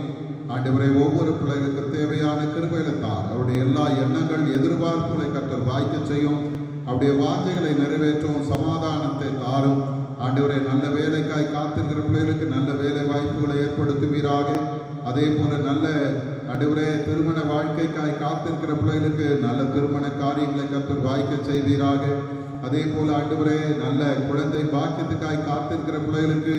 ஆண்டவரே ஒவ்வொரு பிள்ளைகளுக்கு தேவையான கிருபைகளை தார். அவருடைய எல்லா எண்ணங்கள் எதிர்பார்ப்புகளை கற்றல் வாய்க்க செய்யும். அவருடைய வார்த்தைகளை நிறைவேற்றும், சமாதானத்தை தாரும். ஆண்டவரே நல்ல வேலைக்காய் காத்திருக்கிற பிள்ளைகளுக்கு நல்ல வேலை வாய்ப்புகளை ஏற்படுத்துவீராக. அதே போல நல்ல ஆண்டவரே திருமண வாழ்க்கைக்காய் காத்திருக்கிற பிள்ளைகளுக்கு நல்ல திருமண காரியங்களை கற்றல் வாய்க்க செய்வீராக. அதே போல ஆண்டவரே நல்ல குழந்தை பாக்கியத்துக்காய் காத்திருக்கிற பிள்ளைகளுக்கு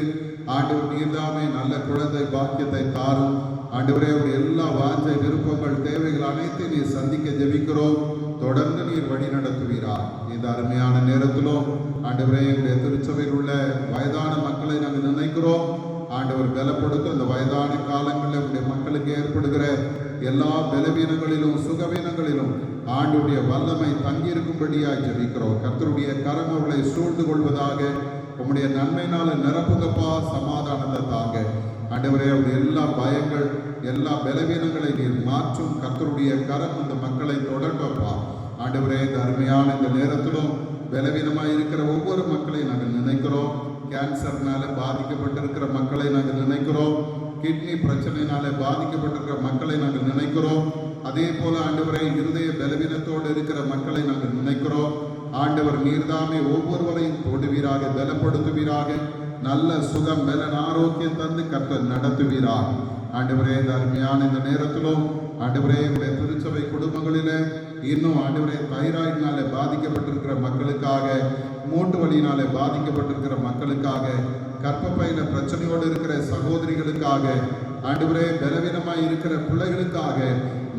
ஆண்டவர் நீர்தாமே நல்ல குழந்தை பாக்கியத்தை தாரும். ஆண்டவரே அவருடைய எல்லா வாஞ்சை விருப்பங்கள் தேவைகள் அனைத்தையும் நீர் சந்திக்க ஜெபிக்கிறோம். தொடர்ந்து நீர் வழி நடத்துவீரார். இந்த அருமையான நேரத்திலும் ஆண்டவரே எங்களுடைய திருச்சபையில் உள்ள வயதான மக்களை நாங்கள் நினைக்கிறோம். ஆண்டவர் பலப்படுத்தும். இந்த வயதான காலங்களில் உடைய மக்களுக்கு ஏற்படுகிற எல்லா பலவீனங்களிலும் சுகவீனங்களிலும் ஆண்டுடைய வல்லமை தங்கியிருக்கும்படியாக ஜெபிக்கிறோம். கர்த்தருடைய கரம் அவர்களை சூழ்ந்து கொள்வதாக. உம்முடைய நன்மையினால நிரப்புங்கப்பா, சமாதானத்தை தாங்க. ஆண்டவரே அவருடைய எல்லா பயங்கள் எல்லா பலவீனங்களை நீர் மாற்றும். கர்த்தருடைய கரம் இந்த மக்களை தொடர்பப்பா. ஆண்டவரே இந்த அருமையான இந்த நேரத்திலும் பலவீனமாக இருக்கிற ஒவ்வொரு மக்களையும் நாங்கள் நினைக்கிறோம். கேன்சர்னால பாதிக்கப்பட்டிருக்கிற மக்களை நாங்கள் நினைக்கிறோம். கிட்னி பிரச்சனையினால பாதிக்கப்பட்டிருக்கிற மக்களை நாங்கள் நினைக்கிறோம். அதே போல ஆண்டவரை இருதய பலவீனத்தோடு இருக்கிற மக்களை நாங்கள் நினைக்கிறோம். ஆண்டவர் நீர்தாமே ஒவ்வொருவரையும் தொடுவீராக, பலப்படுத்துவீராக. நல்ல சுகம் பலன் ஆரோக்கியம் தந்து கர்த்தர் நடத்துவீராக. ஆண்டவரே இந்த அருமையான இந்த நேரத்திலும் ஆண்டவரே எங்களுடைய திருச்சபை குடும்பங்களிலே இன்னும் ஆண்டவரே தைராய்டினாலே பாதிக்கப்பட்டிருக்கிற மக்களுக்காக, மூட்டு வலியினாலே பாதிக்கப்பட்டிருக்கிற மக்களுக்காக, கர்ப்பப்பையில பிரச்சனையோடு இருக்கிற சகோதரிகளுக்காக, ஆண்டவரே பலவீனமாய் இருக்கிற பிள்ளைகளுக்காக,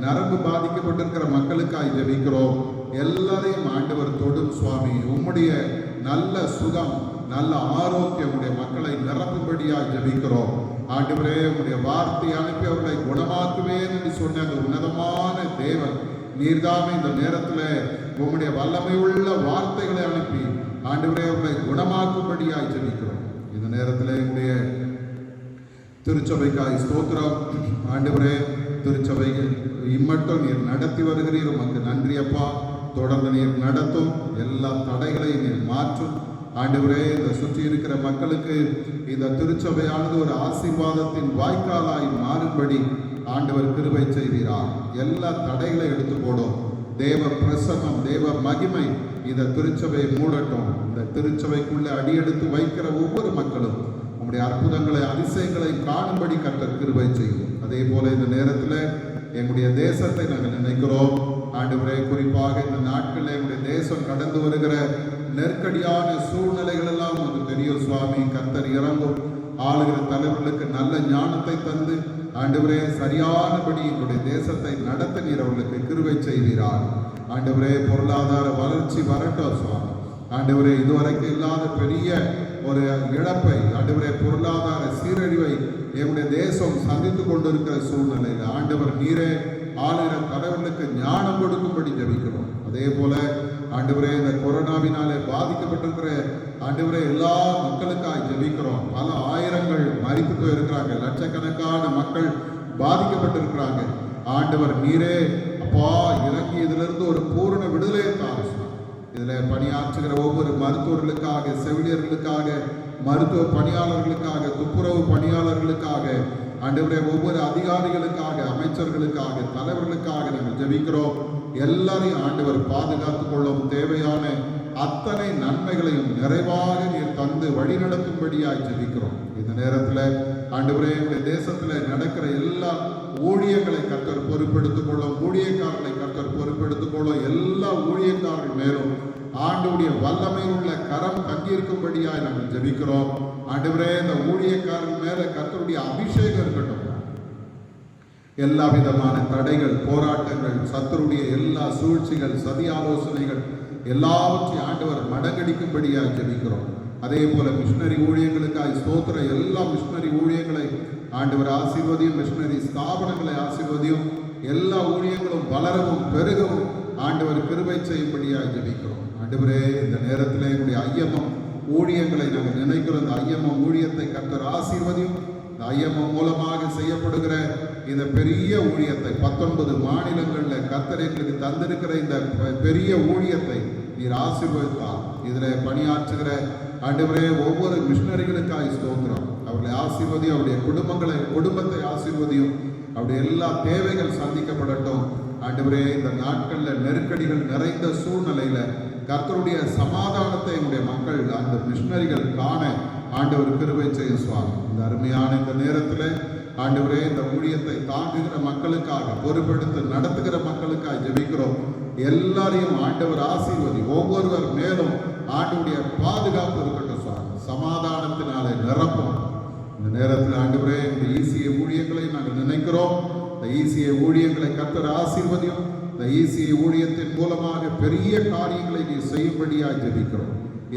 நரம்பு பாதிக்கப்பட்டிருக்கிற மக்களுக்காக ஜெபிக்கிறோம். எல்லாரையும் ஆண்டவர் தொடும் சுவாமி. உம்முடைய நல்ல சுகம் நல்ல ஆரோக்கியம் உடைய மக்களை நிரப்பும்படியாக ஜெபிக்கிறோம். ஆண்டவரே உம்முடைய வார்த்தை அனுப்பி அவர்களை குணமாக்குவேன் என்று சொன்ன அந்த உன்னதமான தேவன் நீர்தாமே இந்த நேரத்தில் உம்முடைய வல்லமை உள்ள வார்த்தைகளை அனுப்பி ஆண்டவரே அவர்களை குணமாக்கும்படியாக ஜெபிக்கிறோம். இந்த நேரத்தில் எங்களுடைய திருச்சபைக்காய் ஸ்தோத்திரம். ஆண்டவரே திருச்சபைகள் இம்மட்டும் நீர் நடத்தி வருகிறீர், உமக்கு நன்றி அப்பா. தொடர்ந்து நீர் நடத்தும், எல்லா தடைகளையும் நீர் மாற்றும். ஆண்டவரே இந்த சுற்றி இருக்கிற மக்களுக்கு இந்த திருச்சபையானது ஒரு ஆசீர்வாதத்தின் வாய்க்காலாய் மாறும்படி ஆண்டவர் கிருபை செய்கிறார். எல்லா தடைகளை எடுத்து போடும். தேவ பிரசன்னம் தேவ மகிமை இந்த திருச்சபையை மூடட்டும். இந்த திருச்சபைக்குள்ளே அடியெடுத்து வைக்கிற ஒவ்வொரு மக்களும் உங்களுடைய அற்புதங்களை அதிசயங்களை காணும்படி கர்த்தர் கிருபை செய்யும். அதே போல இந்த நேரத்தில் எங்களுடைய தேசத்தை நாங்கள் நினைக்கிறோம். ஆண்டவரே குறிப்பாக இந்த நாட்களில் எங்களுடைய தேசம் கடந்து வருகிற நெருக்கடியான சூழ்நிலைகள் எல்லாம் உங்களுக்கு தெரியும் சுவாமி. கர்த்தர் இறங்கும். ஆளுகிற தலைவர்களுக்கு நல்ல ஞானத்தை தந்து ஆண்டவரே சரியானபடி எங்களுடைய தேசத்தை நடத்த நீர் அவர்களுக்கு கிருபை செய்கிறார். ஆண்டவரே பொருளாதார வளர்ச்சி வரட்டும் சுவாமி. ஆண்டவரே இதுவரைக்கும் இல்லாத பெரிய ஒரு இழப்பை ஆண்டவரே பொருளாதார சீரழிவை எங்களுடைய தேசம் சந்தித்து கொண்டிருக்கிற சூழ்நிலையில் ஆண்டவர் நீரே ஆளுகிற தலைவர்களுக்கு ஞானம் கொடுக்கும்படி ஜெபிக்கிறோம். அதே போல ஆண்டவரே இந்த கொரோனாவினாலே பாதிக்கப்பட்டிருக்கிற ஆண்டவரே எல்லா மக்களுக்காக ஜெபிக்கிறோம். பல ஆயிரங்கள் மரித்து போயிருக்கிறாங்க, லட்சக்கணக்கான மக்கள் பாதிக்கப்பட்டிருக்கிறாங்க. ஆண்டவர் நீரே அப்பா இறங்கி இதிலிருந்து ஒரு பூரண விடுதலையை தாரும். இதில் பணியாற்றுகிற ஒவ்வொரு மருத்துவர்களுக்காக, செவிலியர்களுக்காக, மருத்துவ பணியாளர்களுக்காக, துப்புரவு பணியாளர்களுக்காக, ஆண்டவரே ஒவ்வொரு அதிகாரிகளுக்காக, அமைச்சர்களுக்காக, தலைவர்களுக்காக நாங்கள் ஜெபிக்கிறோம். எல்லாரையும் ஆண்டவர் பாதுகாத்துக் கொள்ளும். தேவையான அத்தனை நன்மைகளையும் நிறைவாக நீர் தந்து வழிநடத்தும்படியாய் ஜெபிக்கிறோம். இந்த நேரத்தில் ஆண்டவரே எங்களுடைய தேசத்தில் நடக்கிற எல்லா ஊழியர்களை கர்த்தர் பொறுப்பெடுத்துக் கொள்ளும். ஊழியக்காரர்களை கர்த்தர் பொறுப்பெடுத்துக் கொள்ளும். எல்லா ஊழியக்காரர்கள் மேலும் ஆண்டவருடைய வல்லமை உள்ள கரம் தங்கியிருக்கும்படியாய் நாங்கள் ஜெபிக்கிறோம். ஆண்டவரே இந்த ஊழியக்காரர்கள் மேல கர்த்தருடைய அபிஷேகம் இருக்கட்டும். எல்லா விதமான தடைகள், போராட்டங்கள், சத்துருடைய எல்லா சூழ்ச்சிகள், சதி ஆலோசனைகள் எல்லாவற்றையும் ஆண்டவர் மடங்கடிக்கும்படியாக ஜெபிக்கிறோம். அதே போல மிஷினரி ஊழியங்களுக்காய் ஸ்தோத்திர. எல்லா மிஷினரி ஊழியங்களை ஆண்டவர் ஆசீர்வதியும். மிஷினரி ஸ்தாபனங்களை ஆசீர்வதியும். எல்லா ஊழியங்களும் வளரவும் பெருகவும் ஆண்டவர் கிருபை செய்யும்படியாக ஜெபிக்கிறோம். ஆண்டவரே, இந்த நேரத்தில் எங்களுடைய ஐஎம்எம் ஊழியங்களை நாங்கள் நினைக்கிறோம். இந்த ஐஎம்எம் ஊழியத்தை கர்த்தர் ஆசீர்வதியும். இந்த ஐஎம்எம் மூலமாக செய்யப்படுகிற இந்த பெரிய ஊழியத்தை 19 மாநிலங்களில் கர்த்தர் எங்களுக்கு தந்திருக்கிற இந்த பெரிய ஊழியத்தை நீர் ஆசீர்வதித்தார். இதில் பணியாற்றுகிற ஆண்டவரே ஒவ்வொரு மிஷனரிகளுக்காக ஸ்தோத்திரம். அவர்களை ஆசீர்வதியும், அவருடைய குடும்பத்தை ஆசீர்வதியும். அவருடைய எல்லா தேவைகள் சந்திக்கப்படட்டும். ஆண்டவரே, இந்த நாட்களில் நெருக்கடிகள் நிறைந்த சூழ்நிலையில கர்த்தருடைய சமாதானத்தை எங்களுடைய மக்கள் அந்த மிஷனரிகள் காண ஆண்டவர் கிருபை செய்யும் சுவாமி. இந்த அருமையான இந்த நேரத்தில் ஆண்டவரே, இந்த ஊழியத்தை தாங்குகிற மக்களுக்காக, பொறுப்பெடுத்து நடத்துகிற மக்களுக்காக ஜெபிக்கிறோம். எல்லாரையும் ஆண்டவர் ஆசீர்வதி. ஒவ்வொருவர் மேலும் ஆண்டவருடைய பாதுகாப்பு இருக்கட்டும் சுவாமி. சமாதானத்தினாலே நிரப்பும். இந்த நேரத்தில் ஆண்டவரே, இந்த ஈசிய ஊழியங்களை நாங்கள் நினைக்கிறோம். இந்த ஈசிய ஊழியங்களை கர்த்தர் ஆசீர்வதியும். இந்த ஈசிய ஊழியத்தின் மூலமாக பெரிய காரியங்களை நீ செய்யும்படியாக ஜெபிக்கிறோம்.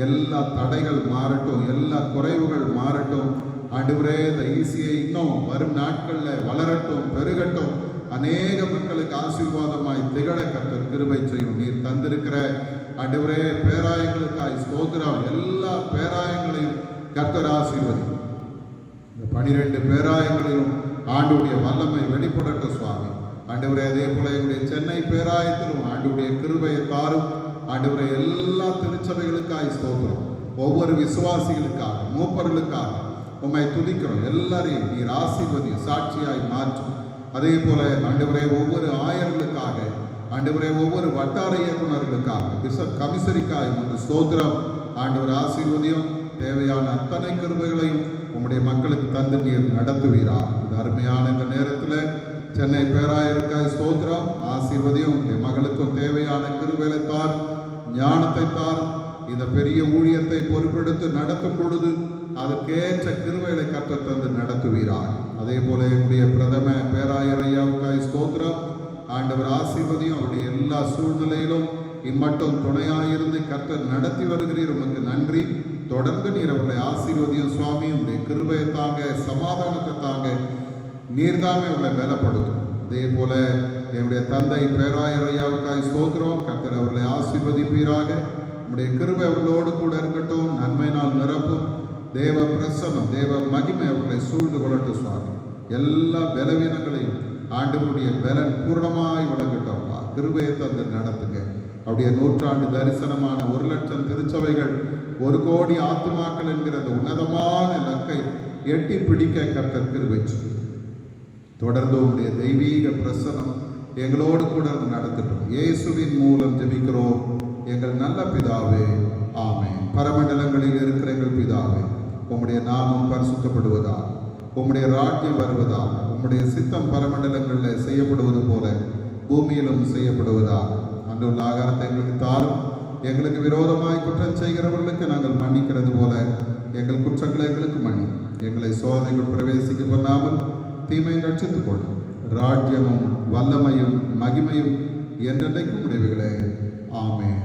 எல்லா தடைகள் மாறட்டும், எல்லா குறைவுகள் மாறட்டும். ஆண்டவரே, இந்த ஈசியை இன்னும் வரும் நாட்களில் வளரட்டும், பெருகட்டும். அநேக மக்களுக்கு ஆசீர்வாதமாய் திகழ கர்த்தர் கிருபை செய்யும். நீர் தந்திருக்கிற ஆண்டவரே பேராயங்களுக்காய் ஸ்தோத்திரம். எல்லா பேராயங்களையும் கர்த்தர் ஆசீர்வதியும். இந்த 12 பேராயங்களிலும் ஆண்டவருடைய வல்லமை வெளிப்படட்டும் சுவாமி. ஆண்டவரே, அதே போல எங்களுடைய சென்னை பேராயத்திலும் ஆண்டவருடைய கிருபையை தாரும். ஆண்டவரே, எல்லா திருச்சபைகளுக்காய் ஸ்தோத்திரம். ஒவ்வொரு விசுவாசிகளுக்காக, மூப்பர்களுக்காக உம்மை துதிக்கிறோம். எல்லாரையும் நீர் ஆசீர்வதி, சாட்சியாய் மாற்றும். அதே போல ஆண்டவரே, ஒவ்வொரு ஆயர்களுக்காக, ஆண்டவரே, ஒவ்வொரு வட்டார இயக்குநர்களுக்காக, கமிசரிக்காய் உங்கள் ஸ்தோத்திரம். ஆண்டவர் ஆசீர்வதியும். தேவையான அத்தனை கிருபைகளையும் உம்முடைய மக்களுக்கு தந்து நீர் நடத்துவீரா. இந்த அருமையான இந்த நேரத்தில் சென்னை பேராயருக்காய் ஸ்தோத்திரம். ஆசீர்வதியும். உங்களுடைய மகளுக்கும் தேவையான கிருபைகளை தார், ஞானத்தை தார். இந்த பெரிய ஊழியத்தை பொறுப்பெடுத்து நடத்தும் பொழுது அதற்கேற்ற கிருபைகளை கற்றுத் தந்து நடத்துவீரார். அதே போல என்னுடைய பிரதம பேராயர் ஐயாவுக்காய் ஸ்தோத்திரம். ஆண்டவர் ஆசீர்வதியும். அவருடைய எல்லா சூழ்நிலையிலும் இம்மட்டும் துணையாயிருந்து கர்த்தர் நடத்தி வருகிறீர். உமக்கு நன்றி. தொடர்ந்து நீர் அவர்களை ஆசீர்வதியும் சுவாமி. உங்களுடைய கிருபையை தாங்க, சமாதானத்தை தாங்க. நீர்தாமே அவர்களை பலப்படுத்தும். அதே போல என்னுடைய தந்தை பேராயர் ஐயாவுக்காய் ஸ்தோத்திரம். கர்த்தர் அவர்களை ஆசீர்வதிப்பீராக. உங்களுடைய கிருபை அவர்களோடு கூட இருக்கட்டும். நன்மையினால் நிரப்பும். தேவ பிரசன்னம், தேவ மகிமை அவர்களை சூழ்ந்து கொள்ளட்டும் சுவாமி. எல்லா பலவீனங்களையும் ஆண்டவருடைய பலன் பூர்ணமாய் வழங்கட்டும். கிருபையை தந்து நடத்துங்க. அவருடைய நூற்றாண்டு தரிசனமான 1,00,000 திருச்சபைகள், 1 கோடி ஆத்துமாக்கள் என்கிற உன்னதமான இலக்கை எட்டி பிடிக்க கர்த்தர் கிருபை செய்யும். தொடர்ந்து உங்களுடைய தெய்வீக பிரசனம் எங்களோடு கூட நடத்தட்டும். இயேசுவின் மூலம் ஜெபிக்கிறோம் எங்கள் நல்ல பிதாவே, ஆமென். பரமண்டலங்களில் இருக்கிற எங்கள் பிதாவே, உம்முடைய நாமம் பரிசுத்தப்படுவதா, உம்முடைய ராஜ்யம் வருவதா, உம்முடைய சித்தம் பரமண்டலங்களில் செய்யப்படுவது போல பூமியிலும் செய்யப்படுவதா. அன்றுள்ள ஆகாரத்தை எங்களுக்கு தாரும். எங்களுக்கு விரோதமாய் குற்றம் செய்கிறவர்களுக்கு நாங்கள் மன்னிக்கிறது போல எங்கள் குற்றங்களை எங்களுக்கு மன்னி. எங்களை சோதனைகள் பிரவேசிக்க பண்ணாமல் தீமையை ரட்சித்துக் கொள்ளும். ராஜ்யமும் வல்லமையும் மகிமையும் என்றென்றைக்கும் உடையவைகளே. ஆமென்.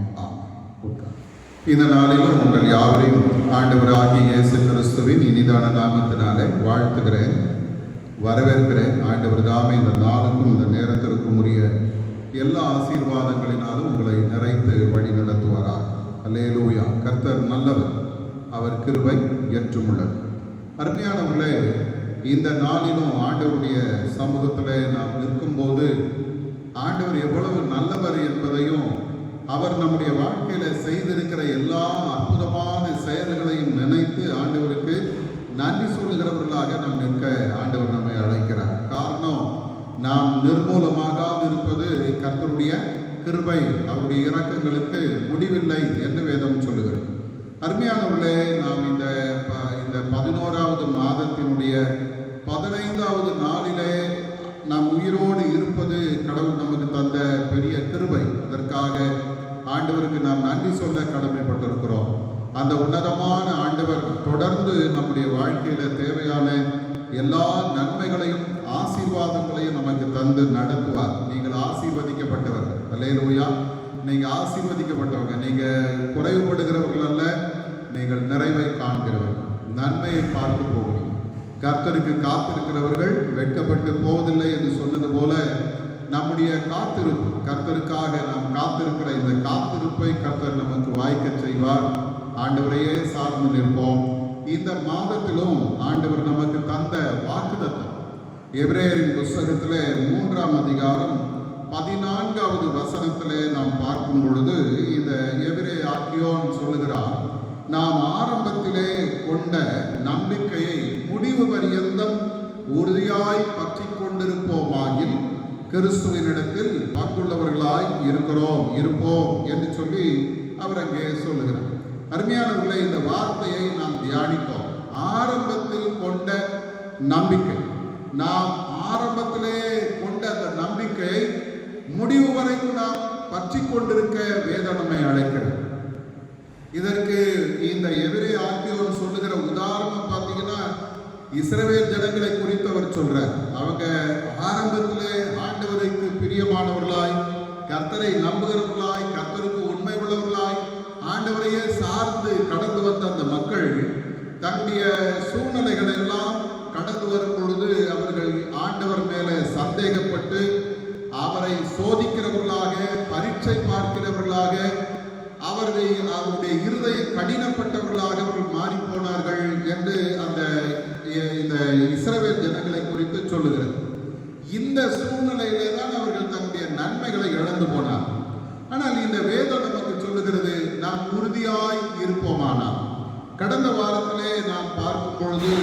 இந்த நாளிலும் உங்கள் யாவரையும் ஆண்டவராகிய இயேசு கிறிஸ்துவின் இனிதான நாமத்தினாலே வாழ்த்துகிறேன், வரவேற்கிறேன். ஆண்டவர் தாமே இந்த நாளுக்கும் இந்த நேரத்திற்கும் உரிய எல்லா ஆசீர்வாதங்களினாலும் உங்களை நிறைத்து வழி நடத்துவாரார். அல்லேலூயா. கர்த்தர் நல்லவர், அவர் கிருபை என்றுமுள்ளது. அருமையானவர்களே, இந்த நாளிலும் ஆண்டவருடைய சமூகத்தில் நாம் நிற்கும்போது ஆண்டவர் எவ்வளவு நல்லவர் என்பதையும், அவர் நம்முடைய வாழ்க்கையில செய்திருக்கிற எல்லா அற்புதமான செயல்களையும் நினைத்து ஆண்டவருக்கு நன்றி சொல்லுகிறவர்களாக நாம் நிற்க ஆண்டவர் நம்மை அழைக்கிறார். காரணம், நாம் நிர்மூலமாகாது இருப்பது கர்த்தருடைய கிருபை, அவருடைய இரக்கங்களுக்கு முடிவில்லை என்று வேதம் சொல்லுகிறது. அருமையானவர்களே, நாம் இந்த 11வது மாதத்தினுடைய 15வது நாளிலே நாம் உயிரோடு இருப்பது கடவுள் நமக்கு தந்த பெரிய கிருபை. அதற்காக ஆண்டவருக்கு நாம் நன்றி சொல்ல கடமைப்பட்டிருக்கிறோம். அந்த உன்னதமான ஆண்டவர் தொடர்ந்து நம்முடைய வாழ்க்கையில தேவையான எல்லா நன்மைகளையும் ஆசீர்வாதங்களையும் நமக்கு தந்து நடத்துவார். நீங்கள் ஆசீர்வதிக்கப்பட்டவர்கள். அல்லேலூயா. நீங்க ஆசீர்வதிக்கப்பட்டவங்க. நீங்க குறைவுபடுகிறவர்கள் அல்ல, நீங்கள் நிறைவை காண்கிறவர்கள், நன்மையை பார்த்து போகிறீங்க. கர்த்தருக்கு காத்திருக்கிறவர்கள் வெட்கப்பட்டு போவதில்லை என்று சொன்னது போல நம்முடைய காத்திருப்பு, கர்த்தருக்காக நாம் காத்திருக்கிற இந்த காத்திருப்பை கர்த்தர் நமக்கு வாய்க்க செய்வார். ஆண்டவரையே சார்ந்து நிற்போம். இந்த மாதத்திலும் ஆண்டவர் நமக்கு தந்த வாக்குத்தத்தம் எபிரேயரின் புஸ்தகத்திலே 3ஆம் அதிகாரம் 14வது வசனத்திலே நாம் பார்க்கும் பொழுது இந்த எபிரே ஆக்கியோன் சொல்லுகிறார், நாம் ஆரம்பத்திலே கொண்ட நம்பிக்கையை முடிவு பரியந்தம் உறுதியாய் பற்றி கொண்டிருப்போமாகில் கிறிஸ்துவினிடத்தில் பங்குள்ளவர்களாய் இருப்போம் என்று சொல்லி அவர் அங்கே சொல்லுகிறார். அருமையானவர்களே, இந்த வார்த்தையை நாம் தியானித்தோம். ஆரம்பத்தில் கொண்ட நம்பிக்கை, நாம் ஆரம்பத்திலே கொண்ட அந்த நம்பிக்கையை முடிவு வரைக்கும் நாம் பற்றி கொண்டிருக்க வேதம் நம்மை அழைக்கிறது. இதற்கு இந்த எபிரே ஆக்கியோன் சொல்லுகிற உதாரணம் பார்த்தீங்கன்னா, இஸ்ரவேல் ஜனங்களை குறித்து அவர் சொல்றார். அவங்க ஆரம்பத்திலே ஆண்டவருக்கு பிரியமானவர்களாய், கர்த்தரை நம்புகிறவர்களாய், கர்த்தருக்கு உண்மை உள்ளவர்களாய், ஆண்டவரையே சார்ந்து கடந்து வந்த அந்த மக்கள் தன்னுடைய சூழ்நிலைகள் எல்லாம் கடந்து வரும் பொழுது அவர்கள் ஆண்டவர் மேலே சந்தேகப்பட்டு அவரை சோதிக்கிறவர்களாக, பரீட்சை பார்க்கிறவர்களாக, அவருடைய இருதய கடினப்பட்டவர்களாக அவர்கள் மாறி போனார்கள் என்று இந்த இஸ்ரவேல் ஜனங்களை குறித்து சொல்லுகிறது. இந்த சூழ்நிலையிலே தான் அவர்கள் தன்னுடைய நன்மைகளை இழந்து போனார். ஆனால் இந்த வேதம் நமக்கு சொல்லுகிறது, நாம் உறுதியாய் இருப்போமானால். கடந்த வாரத்திலே நாம் பார்க்கும் பொழுது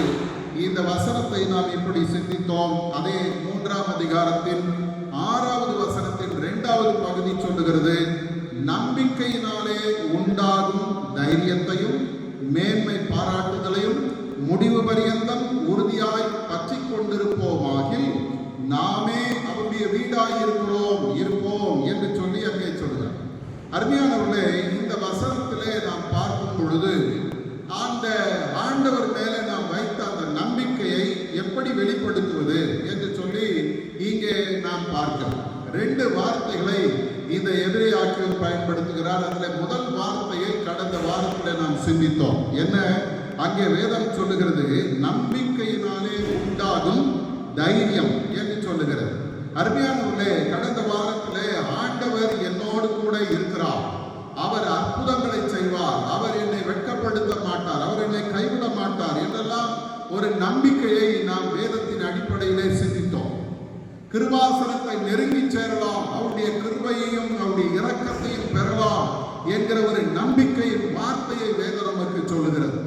இந்த வசனத்தை நாம் இப்படி சிந்தித்தோம். அதே 3ஆம் அதிகாரத்தின் 6வது வசனத்தின் 2வது பகுதி சொல்லுகிறது, நம்பிக்கையினாலே உண்டாகும் தைரியத்தையும் மேன்மை பாராட்டுதலையும் முடிவு பரியந்தம் உறுதியாய் பற்றி கொண்டிருப்போமாகில் நாமே அவருடைய வீடாய் இருப்போம் என்று சொல்லி அங்கே சொல்கிறார். அருமையானவர்களே, இந்த வசனத்திலே நாம் பார்க்கும் பொழுது அந்த ஆண்டவர் மேலே நாம் வைத்த அந்த நம்பிக்கையை எப்படி வெளிப்படுத்துவது என்று சொல்லி இங்கே நாம் பார்க்கிறோம். 2 வார்த்தைகளை இந்த எபிரே ஆக்கியோன் பயன்படுத்துகிறார். அதில் முதல் வார்த்தையை கடந்த வாரத்தில் நாம் சிந்தித்தோம். என்ன அங்கே வேதம் சொல்லுகிறது, நம்பிக்கையினாலே உண்டாகும் தைரியம் என்று சொல்லுகிறது. அருமையானவர்களே, கடந்த வாரத்திலே ஆண்டவர் என்னோடு கூட இருக்கிறார், அவர் அற்புதங்களை செய்வார், அவர் என்னை வெட்கப்படுத்த மாட்டார், அவர் என்னை கைவிட மாட்டார் என்றெல்லாம் ஒரு நம்பிக்கையை நாம் வேதத்தின் அடிப்படையிலே சிந்தித்தோம். கிருபாசனத்தை நெருங்கி சேரலாம், அவருடைய கிருபையையும் அவருடைய இரக்கத்தையும் பெறலாம் என்கிற ஒரு நம்பிக்கையின் வார்த்தையை வேதம் நமக்கு சொல்லுகிறது.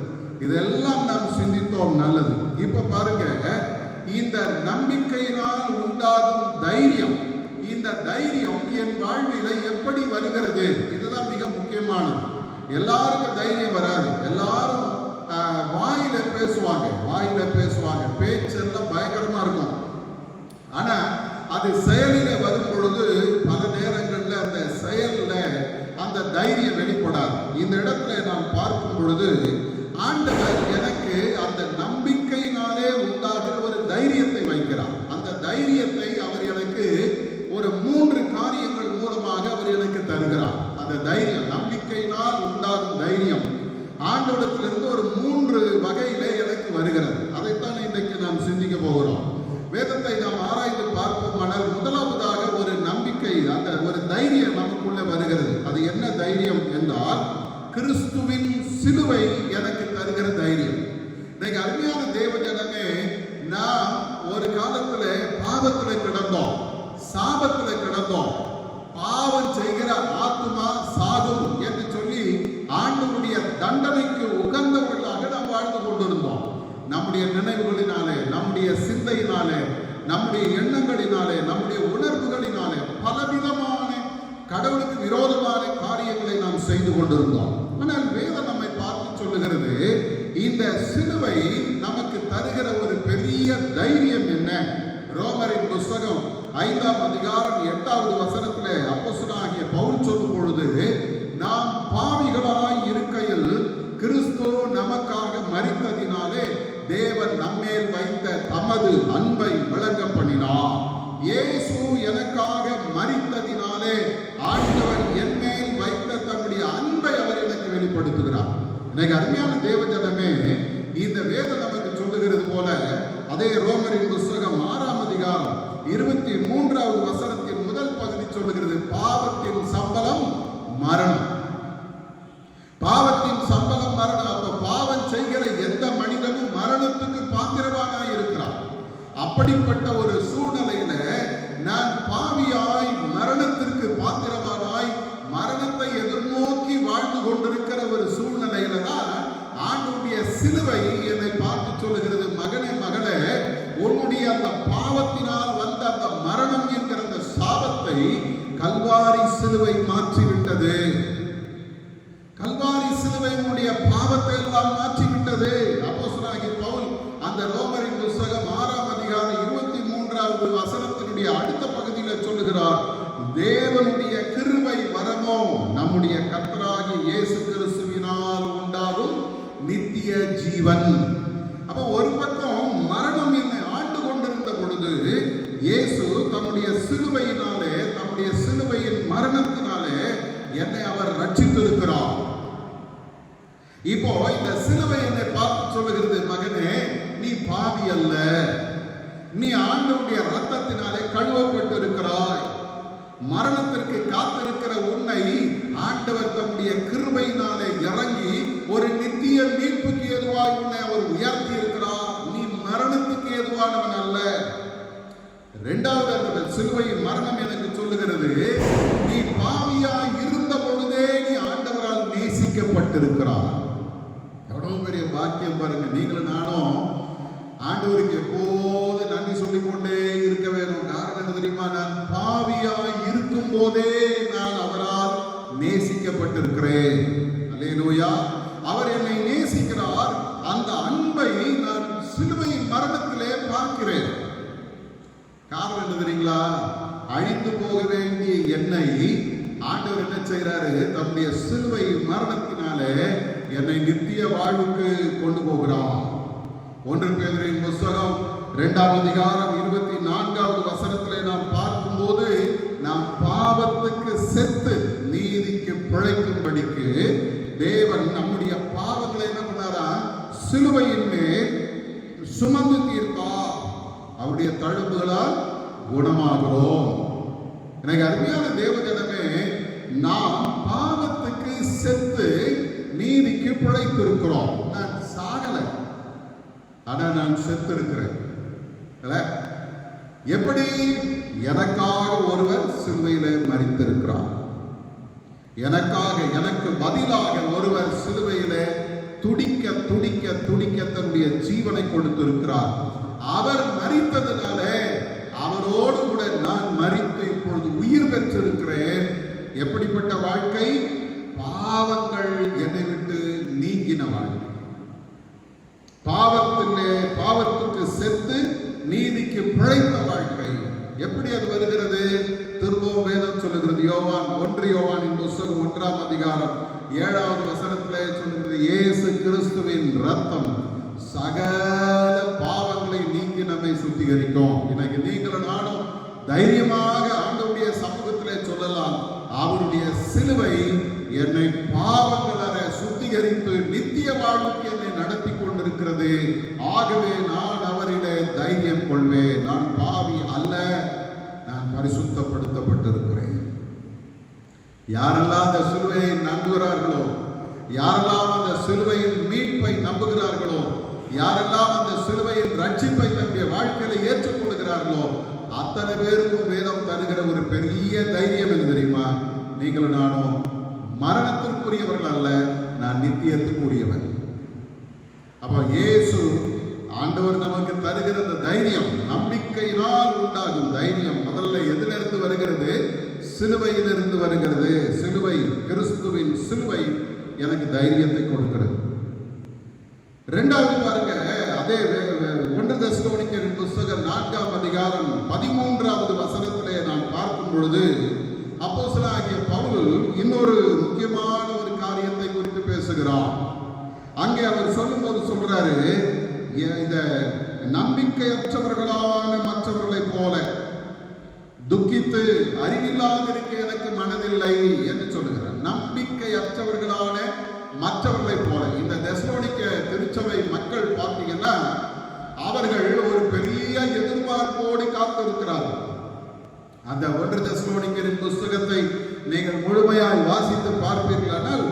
இதெல்லாம் நாம் சிந்தித்தோம். நல்லது. இப்ப பாருங்க, இந்த நம்பிக்கையினால் உண்டாகும் தைரியம், இந்த தைரியம் என் வாழ்வில எப்படி வருகிறது? இதுதான் மிக முக்கியமானது. எல்லாருக்கும் தைரியம் வராது. எல்லாரும் வாயில பேசுவாங்க, பேச்செல்லாம் பயங்கரமா இருக்கும். ஆனா அது செயலில வரும் பொழுது பல நேரங்கள்ல அந்த செயல்ல அந்த தைரியம் வெளிப்படாது. இந்த இடத்துல நாம் பார்க்கும் பொழுது ஆண்டவர் எனக்கு அந்த நம்பிக்கையினாலே உண்டாகிற ஒரு தைரியத்தை வைக்கிறார். அந்த தைரியத்தை அவர் எனக்கு ஒரு 3 காரியங்கள் மூலமாக அவர் எனக்கு தருகிறார். அந்த தைரியம், நம்பிக்கையினால் உண்டாகும் தைரியம் ஆண்டவரிடத்திலிருந்து ஒரு 3 வகையிலே எனக்கு வருகிறது. அதைத்தான் இன்றைக்கு நாம் சிந்திக்க போகிறோம். வேதத்தை நாம் ஆராய்ந்து பார்ப்போமானால் முதலாவதாக ஒரு நம்பிக்கை, அந்த ஒரு தைரியம் நமக்குள்ளே வருகிறது. அது என்ன தைரியம் என்றால், கிறிஸ்துவின் சிலுவை எனக்கு தருகிற தைரியம். இன்னைக்கு அருமையான தேவ ஜனமே, நாம் ஒரு காலத்துல பாவத்துல கிடந்தோம், சாபத்துல கிடந்தோம். பாவம் செய்கிற ஆத்துமா சாகும் என்று சொல்லி ஆண்டவருடைய தண்டனைக்கு உகந்தவர்களாக நாம் வாழ்ந்து கொண்டிருந்தோம். நம்முடைய நினைவுகளினாலே, நம்முடைய சிந்தையினாலே, நம்முடைய எண்ணங்களினாலே, நம்முடைய உணர்வுகளினாலே பலவிதமான கடவுளுக்கு விரோதமான காரியங்களை நாம் செய்து கொண்டிருந்தோம். ஆனால் வேதம் நம்மை பார்த்து சொல்லுகிறது, இந்த சிலுவை நமக்கு தருகிற ஒரு பெரிய தைரியம் என்ன? ரோமரின் புஸ்தகம் 5ஆம் அதிகாரம் 8வது வசனத்திலே அப்போஸ்தலனாகிய பவுல் சொல்லும் பொழுது, நாம் பாவிகளாய் இருக்கையில் கிறிஸ்து நமக்காக மரித்ததினாலே தேவன் நம்மேல் வைத்த தமது அன்பை விளங்க பண்ணினார். இயேசு எனக்காக மரித்ததினாலே ஆண்டவர் என் மேல் வைத்த தன்னுடைய அன்பை அவர் எனக்கு வெளிப்படுத்துகிறார். எனக்கு அருமையான தேவ ஜனமே, இந்த வேதம் நமக்கு சொல்லுகிறது போல, அதே ரோமரின் புஸ்தகம் 6ஆம் அதிகாரம் 23வது வசனத்தில் முதல் பகுதி சொல்லுகிறது, பாவத்தின் சம்பளம் மரணம். பாவத்தின் சம்பளம் மரணம். அப்ப பாவம் செய்கிற எந்த மனிதனும் மரணத்துக்கு பாத்திரவானாய் இருக்கிறான். அப்படிப்பட்ட ஒரு சூழ்நிலையில நான் பாவியாய் மரணத்திற்கு பாத்திரவானாய் மரணத்தை எதிர்நோக்கி வாழ்ந்து கொண்டிருக்கிற ஒரு சூழ்நிலையில தான் ஆண்டவருடைய சிலுவை என்னை பார்த்து சொல்லுகிறது, மகனே மகளே, உன்னுடைய அந்த பாவத்தினால் வந்த அந்த மரணம் என்கிற அந்த சாபத்தை கல்வாரி சிலுவை மாற்றிவிட்டது. கல்வாரி சிலுவை உன்னுடைய பாவத்தை எல்லாம் மாற்றிவிட்டது. அப்போஸ்தலனாகிய பவுல் அந்த ரோமரின் புத்தகம் 6ஆம் அதிகாரம் 23வது வசனத்தினுடைய அடுத்த பகுதியில் சொல்லுகிறார், தேவனுடைய கிருபை வரமோ நம்முடைய கர்த்தராகிய இயேசு கிறிஸ்துவினால் உண்டாகும் நித்திய ஜீவன். அப்ப ஒரு பக்கம் மரணம் என்னை ஆண்டு கொண்டிருந்த பொழுது இயேசு தன்னுடைய சிலுவையினாலே, தன்னுடைய சிலுவையின் மரணத்தினாலே என்னை அவர் ரட்சித்திருக்கிறார். இப்போ இந்த சிலுவை என்னை பார்த்து சொல்லுகிறது, மகனே, நீ பாவி அல்ல, நீ ஆண்டவருடைய ரத்தத்தினாலே கழுவப்பட்டிருக்கிறாய். மரணத்திற்கு காத்திருக்கிற உன்னை ஆண்டவர் தம்முடைய கிருபையினாலே இறங்கி ஒரு நித்திய மீட்புக்கு ஏதுவாய் உன்னை அவர் உயர்த்தி இருக்கிறார். நீ மரணத்துக்கு ஏதுவானவன் அல்ல. இரண்டாவது அந்த சிலுவையின் மரணம் எனக்கு சொல்லுகிறது, நீ பாவியாய் இருந்த பொழுதே நீ ஆண்டவரால் நேசிக்கப்பட்டிருக்கிறார். எவ்வளவு பெரிய பாக்கியம் பாருங்க. நீங்களும் நானும் ஆண்டவருக்கு எப்போது நன்றி சொல்லிக் கொண்டே இருக்க வேண்டும். காரணம் என்ன தெரியுமா? நான் பாவியாய் இருக்கும் போதே நான் அவரால் நேசிக்கப்பட்டிருக்கிறேன். அல்லேலூயா. அவர் என்னை நேசிக்கிறார். அந்த அன்பை நான் சிலுவையின் மரணத்திலே பார்க்கிறேன். காரணம் என்ன தெரியுங்களா? அழிந்து போக வேண்டிய என்னை ஆண்டவர் என்ன செய்யறாரு? தம்முடைய சிலுவை மரணத்தினாலே என்னை நித்திய வாழ்வுக்கு கொண்டு போகிறார். 1 பேதுருவின் புத்தகம் 2ஆம் அதிகாரம் 24வது வசனத்திலே நாம் பார்க்கும்போது, நாம் பாவத்துக்கு செத்து நீதிக்கு பிழைக்கும்படிக்கு தேவன் நம்முடைய பாவங்களை என்ன பண்ணாரா? சிலுவையின் மேல் சுமந்து தீர்த்தார். அவருடைய தழும்புகளால் குணமாகிறோம். எனக்கு அருமையான தேவஜனமே, நாம் பாவத்துக்கு செத்து நீதிக்கு பிழைத்திருக்கிறோம். நான் சாகல, ஆனா நான் செத்து இருக்கிறேன். எப்படி? எனக்காக ஒருவர் சிலுவையிலே மரித்திருக்கிறார். எனக்காக, எனக்கு பதிலாக ஒருவர் சிலுவையிலே துடிக்க துடிக்க துடிக்க தன்னுடைய ஜீவனை கொடுத்திருக்கிறார். அவர் மரித்ததினாலே அவரோடு கூட நான் மரித்து இப்பொழுது உயிர் பெற்றிருக்கிறேன். எப்படிப்பட்ட வாழ்க்கை? பாவங்கள் என்னை விட்டு நீங்கின வாழ்க்கை. பாவத்துக்கு செத்து நீதிக்கு பிழைத்த வாழ்க்கை. எப்படி அது வருகிறது? திரும்பவும் வேதம் சொல்லுகிறது. யோவான் 1 யோவானின் புத்தகம் 1ஆம் அதிகாரம் 7வது வசனத்திலே சொல்லுகிறது, இயேசு கிறிஸ்துவின் ரத்தம் சகல பாவங்களை நீக்கி நம்மை சுத்திகரிக்கும். இன்னைக்கு நீங்களும் நானும் தைரியமாக ஆண்டவருடைய சமூகத்திலே சொல்லலாம், அவருடைய சிலுவை என்னை பாவங்களற சுத்திகரித்து நித்திய வாழ்வுக்கு என்னை நடத்தி கொண்டிருக்கிறது. ஆகவே நான் அவரிலே தைரியம் கொள்வேன். நான் பாவி அல்ல, நான் பரிசுத்தப்படுத்தப்பட்டிருக்கிறேன். யாரெல்லாம் அந்த சிலுவையை நம்புகிறார்களோ, யாரெல்லாம் அந்த சிலுவையின் மீட்பை நம்புகிறார்களோ, யாரெல்லாம் அந்த சிலுவையின் ரட்சிப்பை தன்னுடைய வாழ்க்கையில ஏற்றுக்கொள்கிறார்களோ, அத்தனை பேருக்கும் வேதம் தருகிற ஒரு பெரிய தைரியம் என்ன தெரியுமா? நீங்களும் நானும் மரணத்திற்குரியவர்கள் அல்ல, நான் நித்தியத்துக்குரியவன். அப்ப இயேசு ஆண்டவர் நமக்கு தருகிற தைரியம், நம்பிக்கையினால் உண்டாகும் தைரியம் முதல்ல எதிலிருந்து வருகிறது? சிலுவையிலிருந்து வருகிறது. சிலுவை, கிறிஸ்துவின் சிலுவை எனக்கு தைரியத்தை கொடுக்கிறது. இரண்டாவது பாருங்க, அதே 1 தெசலோனிக்கேயர் புத்தகம் 4ஆம் அதிகாரம் 13வது வசனத்திலே நாம் பார்க்கும் பொழுது அப்போஸ்தலனாகிய பவுல் இன்னொரு முக்கியமான ஒரு காரியத்தை குறித்து பேசுகிறார். அங்கே அவர் சொல்லும்போது சொல்றாரு, இந்த நம்பிக்கையற்றவர்களான மற்றவர்களை போல துக்கித்து அறிவில்லாதிருக்க எனக்கு மனதில்லை என்று சொல்லுகிறார். நம்பிக்கையற்றவர்களான மற்றவர்களை போல. இந்த தெசலோனிக்க திருச்சபை மக்கள் பார்த்தீங்கன்னா அவர்கள் ஒரு பெரிய எதிர்பார்ப்போடு காத்திருக்கிறார்கள். அந்த 1 தெசலோனிக்கரின் புஸ்தகத்தை நீங்கள் முழுமையாய் வாசித்து பார்ப்பீர்களானால்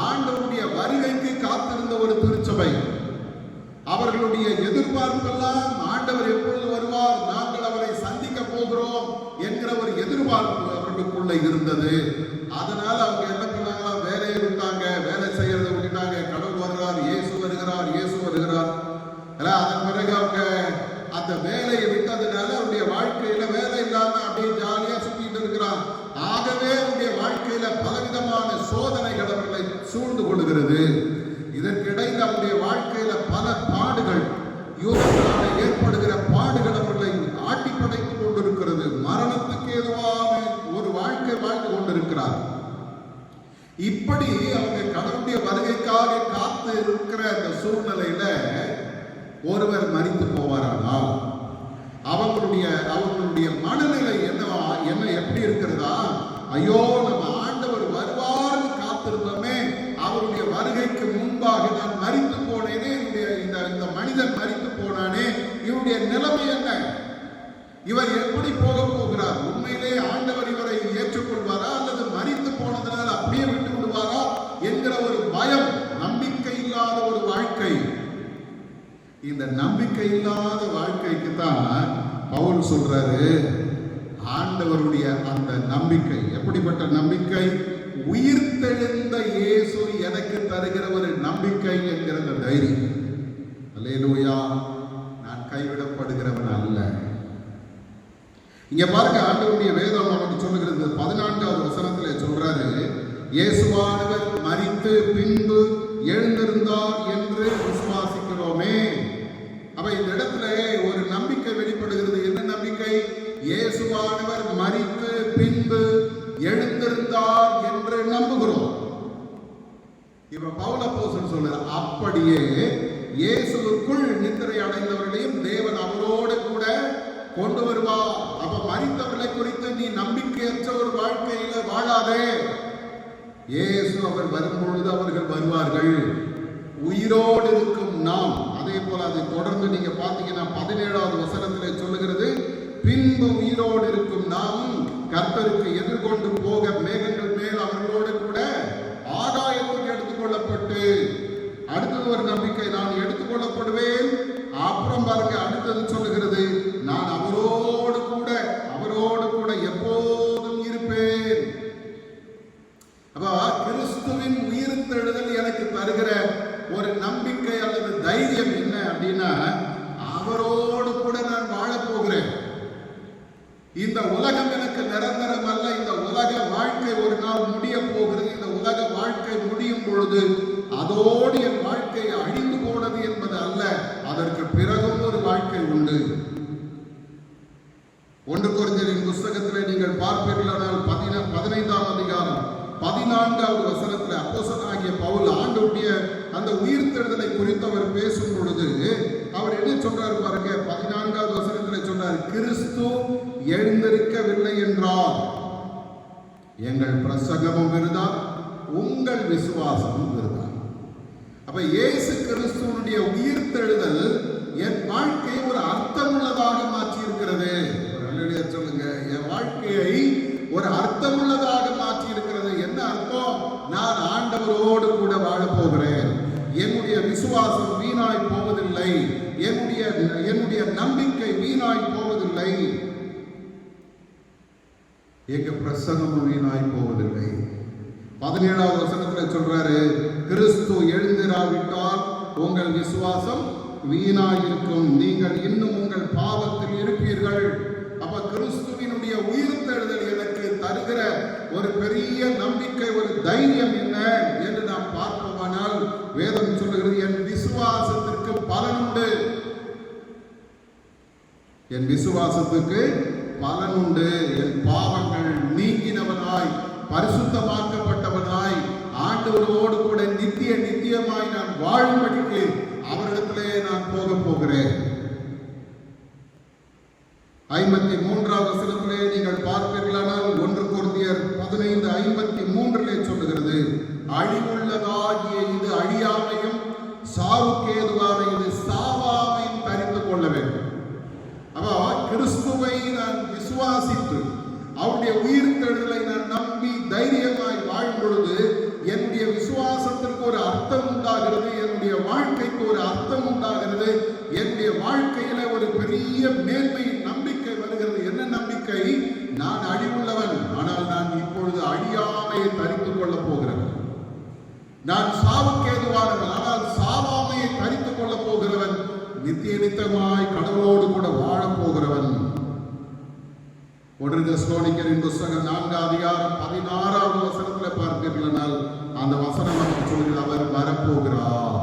ஆண்டவருடைய வருகைக்கு காத்திருந்த ஒரு திருச்சபை. அவர்களுடைய எதிர்பார்ப்பெல்லாம் ஆண்டவர் எப்பொழுது வருவார், நாங்கள் அவரை சந்திக்க போகிறோம் என்கிற ஒரு எதிர்பார்ப்பு அவர்களுக்குள்ள இருந்தது. அதனால அவங்க என்ன பண்ணாங்களா, வேலையை விட்டாங்க, வேலை செய்யறதை விட்டுட்டாங்க. கடவுள் வருகிறார், இயேசு வருகிறார், இயேசு வருகிறார். அதன் பிறகு அவங்க அந்த வேலையை விட்டதுனால அவருடைய வாழ்க்கையில வேலை இல்லாம அப்படியே ஜாலியா சுத்திட்டு இருக்கிறான். ஆகவே அவருடைய வாழ்க்கையில பலவிதமான சோதனைகள் அவர்களை சூழ்ந்து கொள்கிறது. இதற்கிடையில் அவருடைய வாழ்க்கையில பல பாடுகள், யூதர்களால ஏற்படுகிற பாடுகள் அவர்களை ஆட்டி படைத்துக் கொண்டிருக்கிறது. மரணத்துக்கு ஏதுவான ஒரு வாழ்க்கை வாழ்ந்து கொண்டிருக்கிறார். இப்படி அவங்க கடவுளுடைய வருகைக்காக காத்து இருக்கிற அந்த சூழ்நிலையில ஒருவர் மரித்து போவாரானால் அவங்களுடைய மனநிலை என்ன எப்படி இருக்கிறதா, ஐயோ நம்ம ஆண்டவர் வருவார்னு காத்திருந்தோமே, அவருடைய வருகைக்கு முன்பாக நான் மரித்து போனேனே, இந்த மனிதன் மரித்து போனானே, இவருடைய நிலைமை என்ன, இவர் எப்படி போக போகிறார், உண்மையிலே ஆண்டவர் இவரை ஏற்றுக்கொள்வாரா அல்லது மரித்து போனதனால் அப்படியே விட்டு விடுவாரா என்கிற ஒரு பயம், நம்பிக்கை இல்லாத ஒரு வாழ்க்கை. இந்த நம்பிக்கை இல்லாத வாழ்க்கைக்கு தான் பவுல் சொல்றாரு, ஆண்டவருடைய அந்த நம்பிக்கை எப்படிப்பட்ட நம்பிக்கை, உயிர்த்தெழுந்த இயேசு எனக்கு தருகிற ஒரு நம்பிக்கை என்கிற தைரியம். அல்லேலூயா. நான் கைவிடப்படுகிறவன் அல்ல. இங்க பாருங்க, ஆண்டவருடைய வேதம் நமக்கு சொல்லுகிறது. 14வது வசனத்திலே சொல்றாரு, இயேசுவானவர் மரித்து பின்பு எழுந்திருந்தார் என்று விசுவாசிக்கிறோமே. அப்ப இந்த இடத்துல ஒரு நம்பிக்கை வெளிப்படுகிறது. என்ன நம்பிக்கை? இயேசுவானவர் மரித்து பின்பு எழுந்திருந்தார் என்று நம்புகிறோம். இப்ப பவுல் அப்போஸ்தலன் சொல்றார், அப்படியே இயேசுவுக்குள் நித்திரை அடைந்தவர்களையும் தேவன் அவரோடு கூட கொண்டு வருவார். அப்ப மரித்தவர்களை குறித்து நீ நம்பிக்கையற்ற ஒரு வாழ்க்கையில வாழாதே. இயேசு அவர் வரும்பொழுது அவர்கள் வருவார்கள். உயிரோடு இருக்கும் நாம், அதே போல அதை தொடர்ந்து நீங்க பார்த்தீங்கன்னா 17வது வசனத்திலே சொல்லுகிறது, பின்பு உயிரோடு இருக்கும் நாமும் கர்த்தருக்கு எதிர்கொண்டு போக மேகங்கள் மேல் அவர்களோடு கூட ஆகாயத்துக்கு எடுத்துக்கொள்ளப்பட்டு, அடுத்தது ஒரு நம்பிக்கை, நான் எடுத்துக்கொள்ளப்படுவேன். அப்புறம் பாருங்க, அடுத்தது சொல்லுகிறது, நான் அவரோடு கூட எப்போதும் இருப்பேன். அப்ப கிறிஸ்துவின் உயிர்த்தெழுதல் எனக்கு தருகிற ஒரு நம்பிக்கை அல்லது தைரியம் என்ன அப்படின்னா, அவரோடு கூட நான் வாழப் போகிறேன். இந்த உலகம் எனக்கு நிரந்தரம் அல்ல. இந்த உலக வாழ்க்கை ஒரு நாள் முடிய போகிறது. இந்த உலக வாழ்க்கை முடியும் பொழுது அதோடு என் வாழ்க்கை அழிந்து போனது என்பது அல்ல, அதற்கு பிறகும் ஒரு வாழ்க்கை உண்டு. 1 கொரிந்தியரின் புஸ்தகத்திலே நீங்கள் பார்ப்பீர்களானால் 15ஆம் அதிகாரம் 14வது வசனத்தில் அப்போஸ்தலனாகிய பவுல் ஆண்டவருடைய அந்த உயிர்த்தெழுதலை குறித்து அவர் பேசும் பொழுது அவர் என்ன சொல்றார் பாருங்க. 14வது வசனத்தில் சொன்னார், கிறிஸ்து எழுந்திருக்கவில்லை என்றால் எங்கள் பிரசங்கமும் விருதான், உங்கள் விசுவாசமும் விருதான். அப்ப இயேசு கிறிஸ்துவனுடைய உயிர்த்தெழுதல் என் வாழ்க்கையை ஒரு அர்த்தமுள்ளதாக மாற்றி இருக்கிறது. சொல்லுங்க, என் வாழ்க்கையை ஒரு அர்த்தமுள்ளதாக மாற்றி இருக்கிறது. என்ன அர்த்தம்? நான் ஆண்டவரோடு கூட வாழ போகிறேன். என்னுடைய விசுவாசம் வீணாய் போவதில்லை. என்னுடைய நம்பிக்கை வீணாய் போவதில்லை. எங்க பிரசங்கமும் வீணாய் போவதில்லை. 17வது வசனத்தில் சொல்றாரு, கிறிஸ்து எழுந்திராவிட்டால் உங்கள் விசுவாசம் வீணாயிருக்கும், நீங்கள் இன்னும் உங்கள் பாவத்தில் இருப்பீர்கள். அப்ப கிறிஸ்துவினுடைய உயிர்த்தெழுதல் எனக்கு தருகிற ஒரு பெரிய நம்பிக்கை, ஒரு தைரியம் என்ன என்று நாம் பார்ப்போமானால் வேதம் சொல்லுகிறது, என் விசுவாசத்திற்கு பலனுண்டு. என் விசுவாசத்துக்கு பலனுண்டு. என் பாவங்கள் நீங்கினவனாய், பரிசுத்தமாக்கப்பட்டவனாய், ஆண்டவரோடு கூட நித்தியமாய் நான் வாழும்படிக்கு அவரிடத்திலே நான் போக போகிறேன். 53வது வசனத்திலே நீங்கள் பார்ப்பீர்களானால் 1 கொரிந்தியர் 15:53 சொல்லுகிறது, அழிவுள்ளதாகிய இது அழியாமையும் சாவுக்கேதுவான இது சாவாமையும் தரித்து கொள்ள வேண்டும். அப்ப கிறிஸ்துவை நான் விசுவாசித்து உயிர்த்தெழுதலை நான் நம்பி தைரியமாய் வாழும் பொழுது என்னுடைய விசுவாசத்திற்கு ஒரு அர்த்தம் உண்டாகிறது, என்னுடைய வாழ்க்கைக்கு ஒரு அர்த்தம் உண்டாகிறது, என்னுடைய வாழ்க்கையில ஒரு பெரிய மேன்மை நம்பிக்கை வருகிறது. என்ன நம்பிக்கை? நான் அழிவுள்ளவன், ஆனால் நான் இப்பொழுது அழியாமையை தரித்துக் கொள்ள போகிறவன். நான் சாவுக்கு ஏதுவானவன், ஆனால் சாவாமையை தரித்துக் கொள்ள போகிறவன். நித்திய நித்தமாய் கடவுளோடு கூட வாழப் போகிறவன். 1 தெசலோனிக்கரின் புத்தகம் 4 அதிகாரம் 16வது வசனத்தில் பார்ப்பீர்களானால் அந்த வசனம் நமக்கு சொல்கிறது, அவர் வரப்போகிறார்,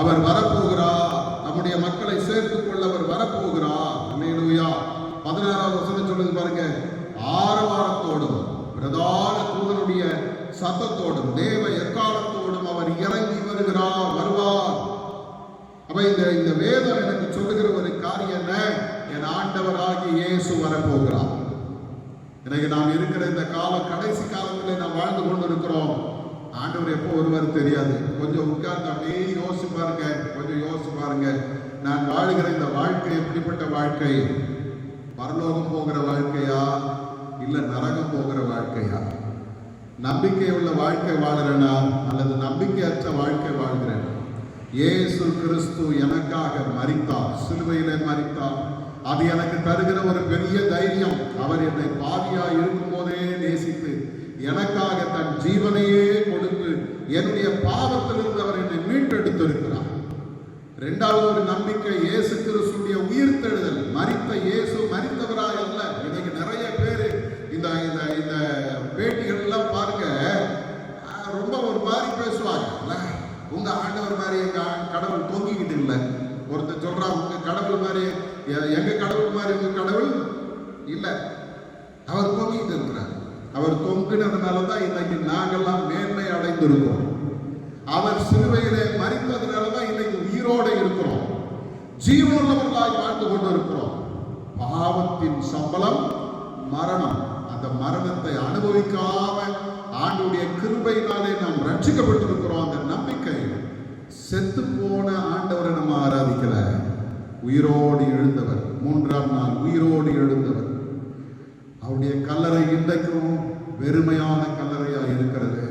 அவர் வரப்போகிறார், நம்முடைய மக்களை சேர்த்துக் கொள்ள அவர் வரப்போகிறார். அல்லேலூயா. 16வது வசனம் சொல்லுது பாருங்க, ஆரவாரத்தோடும் பிரதான தூதனுடைய சத்தத்தோடும் தேவ எக்காலத்தோடும் அவர் இறங்கி வருவார். அப்ப இந்த வேதம் எனக்கு சொல்லுகிற ஒரு காரியம் என்ன? என் ஆண்டவராகிய இயேசு வரப்போகிறார். எனக்கு நாம் இருக்கிற இந்த காலம், கடைசி காலத்தில் நாம் வாழ்ந்து கொண்டு இருக்கிறோம். ஆண்டவர் எப்போ வருவார் தெரியாது. கொஞ்சம் உட்கார்ந்து அப்படியே யோசிச்சு பாருங்க, கொஞ்சம் யோசிச்சு பாருங்க. நான் வாழுகிற இந்த வாழ்க்கை எப்படிப்பட்ட வாழ்க்கை? பரலோகம் போகிற வாழ்க்கையா, இல்ல நரகம் போகிற வாழ்க்கையா? நம்பிக்கை உள்ள வாழ்க்கை வாழறேனா அல்லது நம்பிக்கையற்ற வாழ்க்கை வாழ்கிறேன்? இயேசு கிறிஸ்து எனக்காக மரித்தார், சிலுவையிலே மரித்தார். அது எனக்கு தருகிற ஒரு பெரிய தைரியம். அவர் என்னை பாவியா இருக்கும் போதே நேசித்து எனக்காக தன் ஜீவனையே கொடுத்து என்னுடைய பாவத்திலிருந்து அவர் என்னை மீட்டெடுத்திருக்கிறார். இரண்டாவது ஒரு நம்பிக்கை, இயேசு கிறிஸ்துடைய உயிர்த்தெழுதல். மரித்த இயேசு மரித்தவராய் அல்ல. இன்னைக்கு நிறைய பேர் இந்த இந்த பேட்டிகள் எல்லாம் பாருங்க, ரொம்ப ஒரு மாதிரி பேசுவாங்க. உங்க ஆண்டவர் மாதிரி எங்க கடவுள் தொங்கிக்கிட்டு இல்லை. ஒருத்தர் சொல்றான், உங்க கடவுள் மாதிரி எங்க கடவுள் மாதிரி உங்க கடவுள் இல்லை, அவர் தொங்கிட்டு இருக்கிறார். அவர் தொங்கினதுனாலதான் இன்னைக்கு நாங்கெல்லாம் மேன்மை அடைந்திருக்கிறோம். அவர் சிலுவையிலே மரித்ததுனாலதான் இன்னைக்கு உயிரோடு இருக்கிறோம், ஜீவனுள்ளவர்களாய் வாழ்ந்து கொண்டு இருக்கிறோம். பாவத்தின் சம்பளம் மரணம். அந்த மரணத்தை அனுபவிக்காம ஆண்டுடைய கிருபையினாலே நாம் ரட்சிக்கப்பட்டிருக்கிறோம். அந்த நம்பிக்கை. செத்து போன ஆண்டவரை நம்ம ஆராதிக்கல, உயிரோடு எழுந்தவர், 3ஆம் நாள் உயிரோடு எழுந்தவர். அவருடைய கல்லறை இன்றைக்கும் வெறுமையான கல்லறையா இருக்கிறது.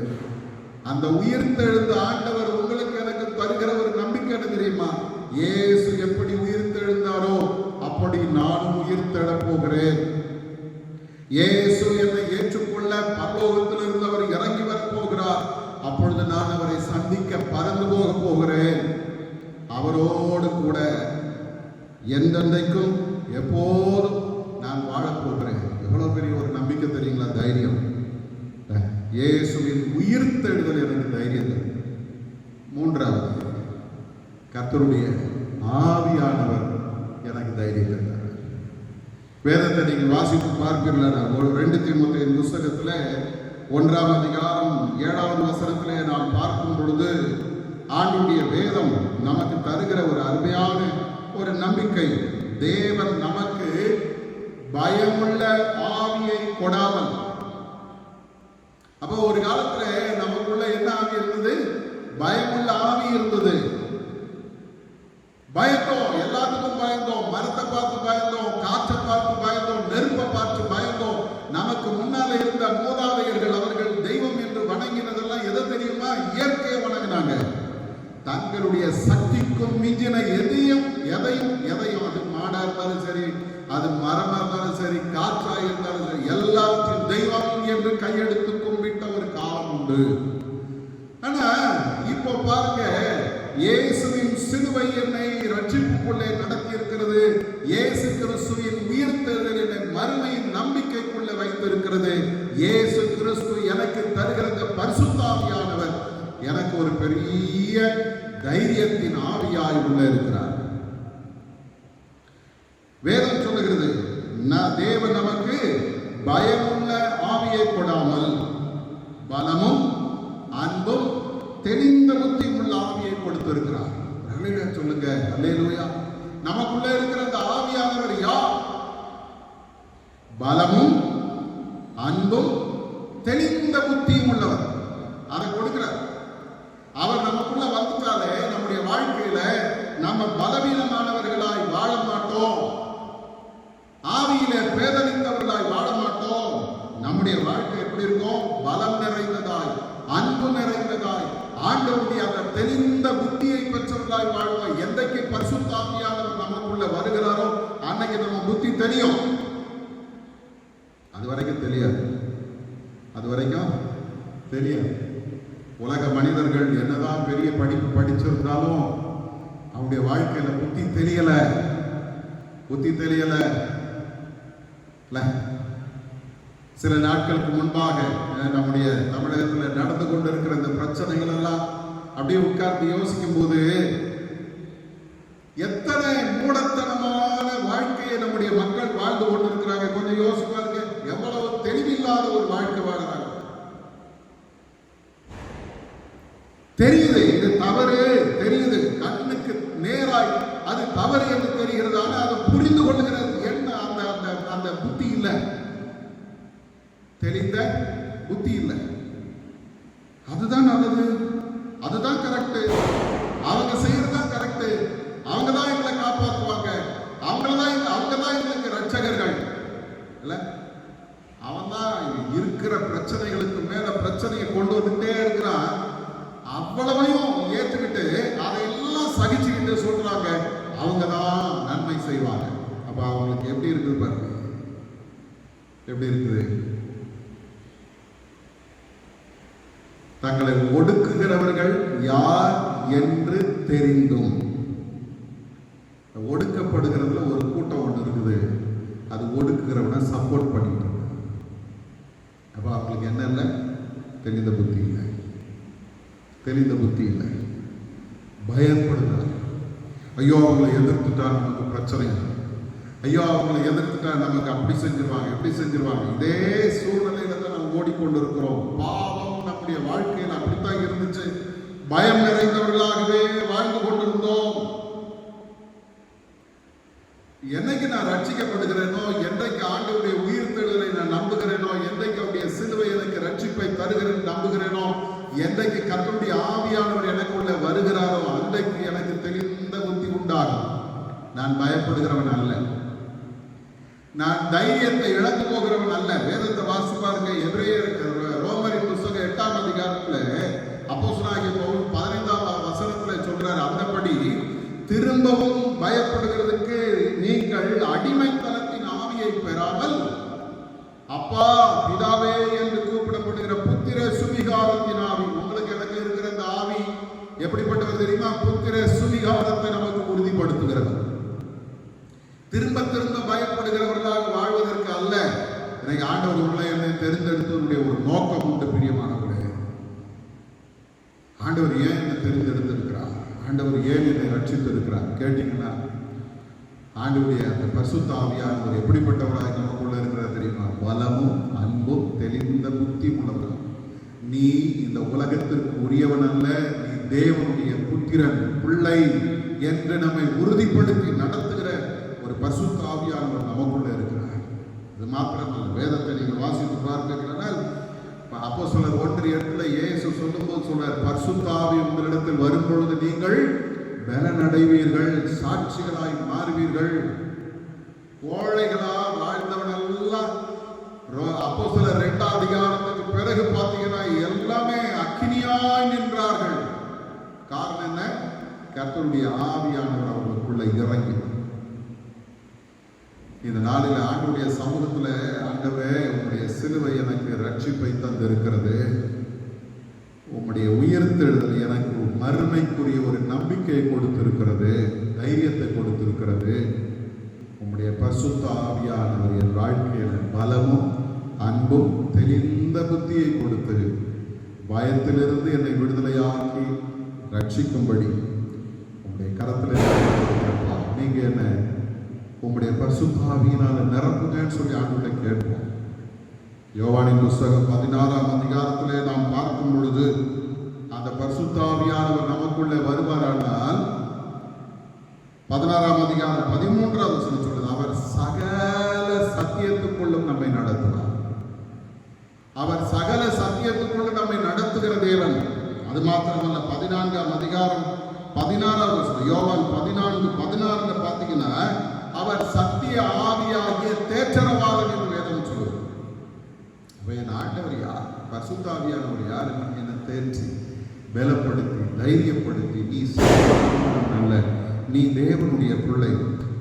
அந்த உயிர்த்தெழுந்த ஆண்டவர் உங்களுக்கு எனக்கு தருகிற ஒரு நம்பிக்கை என்ன தெரியுமா? இயேசு எப்படி உயிர்த்தெழுந்தாரோ அப்படி நானும் உயிர்த்தெழப் போகிறேன். இயேசு என்னை ஏற்றுக்கொள்ள பரலோகத்திலிருந்து அவர் இறங்கி வரப்போகிறார். அப்பொழுது நான் அவரை சந்திக்க பறந்து போக போகிறேன். அவரோடு கூட என்றென்றைக்கும் எப்போதும் நான் வாழப்போகிறேன். எவ்வளவு பெரிய ஒரு நம்பிக்கை தெரியுங்களா? தைரியம். இயேசுவின் உயிர்த்தெழுதல் எனக்கு தைரியம். 3வது, கர்த்தருடைய ஆவியானவர் எனக்கு தைரியம் தந்தார். வேதத்தை நீங்கள் வாசித்து பார்ப்பீர்களா? 2 தீமோத்தேயுவின் புத்தகத்தில் 1ஆம் அதிகாரம் 7வது வசனத்திலே நாம் பார்க்கும் பொழுது ஆண்டுடைய வேதம் நமக்கு தருகிற ஒரு அருமையான ஒரு நம்பிக்கை. தேவன் நமக்கு பயமுள்ள ஆவியை கொடாமல். அப்போ ஒரு காலத்துல நமக்குள்ள என்ன ஆவி இருந்தது? பயமுள்ள ஆவி இருந்தது. பயந்தோம், எல்லாத்துக்கும் பயந்தோம். மரத்தை பார்த்து பயந்தோம், காற்றை பார்த்து பயந்தோம், நெருப்பை பார்த்து பயந்தோம். நமக்கு முன்னால இருந்த மூதாதையர்கள் அவர்கள் தெய்வம் என்று வணங்கினதெல்லாம் எதை தெரியுமா? இயற்கையை வணங்கினாங்க. தங்களுடைய சக்திக்கும் மிஞ்சின எதையும் அது மாடா இருந்தாலும் சரி, அது மரமா இருந்தாலும் சரி, காற்றா இருந்தாலும் சரி, எல்லாத்தையும் தெய்வம் என்று கையெடுத்து கும்பிட்ட ஒரு காலம் உண்டு. ஆனா இப்போ பாருங்க, இயேசுவின் சிலுவை என்னை ரட்சிப்புக்குள்ளே நடத்தி இருக்கிறது. இயேசு கிறிஸ்துவின் உயிர்த்தெழுதல் என்னை மறுமையின் நம்பிக்கைக்குள்ளே வைத்திருக்கிறது. இயேசு கிறிஸ்து எனக்கு தருகிற பரிசுத்த ஆவியானவர் எனக்கு ஒரு பெரிய தைரியத்தின் ஆவியாய் உள்ள இருக்கிறார். வேதம் சொல்லுகிறது, தேவன் நமக்கு பயமுள்ள ஆவியை கொடாமல் பலமும் அன்பும் தெளிந்த புத்தியும் உள்ள ஆவியை கொடுத்திருக்கிறார். சொல்லுங்க அல்லேலூயா. நமக்குள்ள இருக்கிற அந்த ஆவியானவர் யார்? பலமும் அன்பும் தெளிந்த புத்தியும் உள்ளவர். அதை கொடுக்கிறார். அவர் நமக்குள்ள வந்துட்டாலே நம்முடைய வாழ்க்கையில நம்ம பலவீனமானவர்களாய் வாழ மாட்டோம், ஆவியிலே பேதலித்தவர்களாய் வாழ மாட்டோம். ஆண்டவருடைய அந்த தெளிந்த புத்தியை பெற்றவர்களாய் வாழ்வோம். என்றைக்கு பரிசுத்த ஆவியானவர் நமக்குள்ள வருகிறாரோ அன்னைக்கு நம்ம புத்தி தெரியும். அது வரைக்கும் தெரியாது. உலக மனிதர்கள் என்னதான் பெரிய படிப்பு படிச்சிருந்தாலும் அவருடைய வாழ்க்கையில புத்தி தெரியல. சில நாட்களுக்கு முன்பாக நம்முடைய தமிழகத்தில் நடந்து கொண்டிருக்கிற இந்த பிரச்சனைகள் எல்லாம் அப்படியே உட்கார்ந்து யோசிக்கும் போது எத்தனை மூடத்தனமான வாழ்க்கையை நம்முடைய மக்கள் வாழ்ந்து கொண்டிருக்கிறாங்க. கொஞ்சம் யோசிப்பாருங்க, எவ்வளவு தெளிவில்லாத ஒரு வாழ்க்கை வாழ்றாங்க. தெரியுது இது தவறு, தெரியுது கண்ணுக்கு நேராய் அது தவறு என்று தெரிகிறது. ஆனால் அதை புரிந்து கொள்ளுகிறது என்ன அந்த புத்தி இல்லை, தெளிந்த புத்தி இல்லை. அதுதான் நல்லது, அதுதான் கரெக்ட், அவங்க செய்யறதுதான் கரெக்ட், அவங்க தான் எங்களை காப்பாற்றுவாங்க, அவங்க தான் எங்களுக்கு ரட்சகர்கள் இல்ல. அவன் தான் இருக்கிற பிரச்சனைகளுக்கு மேல பிரச்சனையை கொண்டு வந்துட்டே இருக்கிறான். அவ்வளவையும் ஏற்றுக்கிட்டு அதையெல்லாம் சகிச்சுக்கிட்டு சொல்றாங்க அவங்க தான் நன்மை செய்வாங்க. அப்ப அவங்களுக்கு எப்படி இருக்குது பாருங்க, எப்படி இருக்குது. தங்களை ஒடுக்குகிறவர்கள் யார் என்று தெரிந்தும், ஒடுக்கப்படுகிறதுல ஒரு கூட்டம் ஒன்று இருக்குது, அது ஒடுக்குகிறவனை சப்போர்ட் பண்ணிட்டு. அப்ப அவங்களுக்கு என்ன இல்லை, தெளிந்த புத்தி இல்லை, பயப்படுறாங்க. ஐயோ அவங்களை எதிர்த்துட்டா நமக்கு பிரச்சனை, ஐயோ அவங்களை எதிர்த்துட்டா நமக்கு அப்படி செஞ்சிருவாங்க இப்படி செஞ்சிருவாங்க. இதே சூழ்நிலையில தான் நம்ம ஓடிக்கொண்டு இருக்கிறோம். பாவம் நம்முடைய வாழ்க்கையில் அப்படித்தான் இருந்துச்சு. பயம் நிறைந்தவர்களாகவே வாழ்ந்து கொண்டிருந்தோம். என்னைக்கு நான் ரட்சிக்கப்படுகிறேனோ, என்றைக்கு ஆண்டவருடைய உயிர் தெழுதலை நான் நம்புகிறேனோ, என்றைக்கு அவருடைய சிலுவை எனக்கு ரட்சிப்பை தருகிறேன் நம்புகிறேனோ, என்றைக்கு கர்த்தருடைய ஆவியானவர் எனக்குள்ள வருகிறாரோ அன்றைக்கு எனக்கு தெளிந்த புத்தி உண்டாகும். நான் பயப்படுகிறவன் அல்ல, நான் தைரியத்தை இழந்து போகிறவன் அல்ல. வேதத்தை வாசிப்பாருங்க, ரோமரின் புத்தகம் 8ஆம் அதிகாரத்துல அப்போஸ்தலனாகிய பவுல் 15ஆம் வசனத்துல சொல்றாரு, அந்தபடி திரும்பவும் பயப்படுகிறதுக்கு நீங்கள் அடிமைத்தனத்தின் ஆவியை பெறாமல் அப்பா பிதாவே என்று கூப்பிடப்படுகிற புத்திர சுவிகாரத்தின் ஆவி. உங்களுக்கு எனக்கு இருக்கிற இந்த ஆவி எப்படிப்பட்டது தெரியுமா? புத்திர சுவிகாரத்தை நமக்கு உறுதிப்படுத்துகிறது. திரும்ப திரும்ப பயப்படுகிறவர்களாக வாழ்வதற்கு அல்ல. எனக்கு ஆண்டவர் உள்ள என்னை தெரிந்தெடுத்தவருடைய ஒரு நோக்கம் உண்டு பிரியமானவர்களே. ஆண்டவர் ஏன் என்னை தெரிந்தெடுத்திருக்கிறார், ஆண்டவர் ஏன் என்னை ரட்சித்திருக்கிறார் கேட்டீங்கன்னா, ஆண்டவருடைய அந்த பரிசுத்த ஆவியானவர் எப்படிப்பட்டவராக நமக்குள்ள இருக்கிறார் தெரியுமா? பலமும் அன்பும் தெளிந்த புத்தி உள்ளவர். நீ இந்த உலகத்திற்கு உரியவன் அல்ல, நீ தேவனுடைய புத்திரன் பிள்ளை என்று நம்மை உறுதிப்படுத்தி நடத்துகிற ஒரு பரிசுத்த ஆவியானவர் நமக்குள்ள இருக்கிறார். இது மாத்திரமல்ல, வேதத்தை நீங்கள் வாசித்து பார்க்கிறீர்கள். அப்போஸ்தலர் 1:8 இயேசு சொல்லும்போது சொல்றார், பரிசுத்த ஆவி உங்களிடத்தில் வரும்பொழுது நீங்கள் பலனடைவீர்கள், சாட்சிகளாய் மாறுவீர்கள். கோழைகளா வாழ்ந்தவனெல்லாம் அப்போஸ்தலர் 2ஆம் அதிகாரத்துக்கு பிறகு பார்த்தீங்கன்னா எல்லாமே அக்கினியாய் நின்றார்கள். காரணம் என்ன? கர்த்தருடைய ஆவியானவர் அவர்களுக்குள்ள இறங்கி. இந்த நாளில் ஆண்டவருடைய சமூகத்துல, ஆண்டவரே உம்முடைய சிலுவை எனக்கு ரட்சிப்பை தந்திருக்கிறது, உம்முடைய உயிர்த்தெழுதல் எனக்கு மறுமைக்குரிய ஒரு நம்பிக்கையை கொடுத்திருக்கிறது, தைரியத்தை கொடுத்திருக்கிறது. உம்முடைய பரிசுத்த ஆவியானவர் என் வாழ்க்கையில பலமும் அன்பும் தெளிந்த புத்தியை கொடுத்து பயத்திலிருந்து என்னை விடுதலையாக்கி ரட்சிக்கும்படி உம்முடைய கரத்தில் நீங்க என்ன உம்முடைய பரிசுத்த ஆவியினால நிரப்புங்கன்னு சொல்லி ஆண்டவரை கேட்போம். யோவானின் புத்தகம் 16ஆம் அதிகாரத்திலே நாம் பார்க்கும் பொழுது அந்த பரிசுத்த ஆவியானவர் நமக்குள்ளே வருவாரானால் 16ஆம் அதிகாரம் 13ஆவது வசனம் சொல்லுது, அவர் சகல சத்தியத்துக்குள்ளும் நம்மை நடத்துவார். அவர் சகல சத்தியத்துக்குள்ளும் நம்மை நடத்துகிற தேவன். அது மாத்திரமல்ல, 14ஆம் அதிகாரம் 16ஆவது வசனம், யோவான் 14:16 பார்த்தீங்கன்னா, அவர் சத்திய ஆவியாகிய தேற்றரவாளன் என்று வேதம் சொல்லுது. அப்ப என் ஆண்டவர் யார்? பரிசுத்த ஆவியானவர் யார்? என்ன தேர்ச்சி பலப்படுத்தி தைரியப்படுத்தி நீ சாதாரண அல்ல, நீ தேவனுடைய பிள்ளை,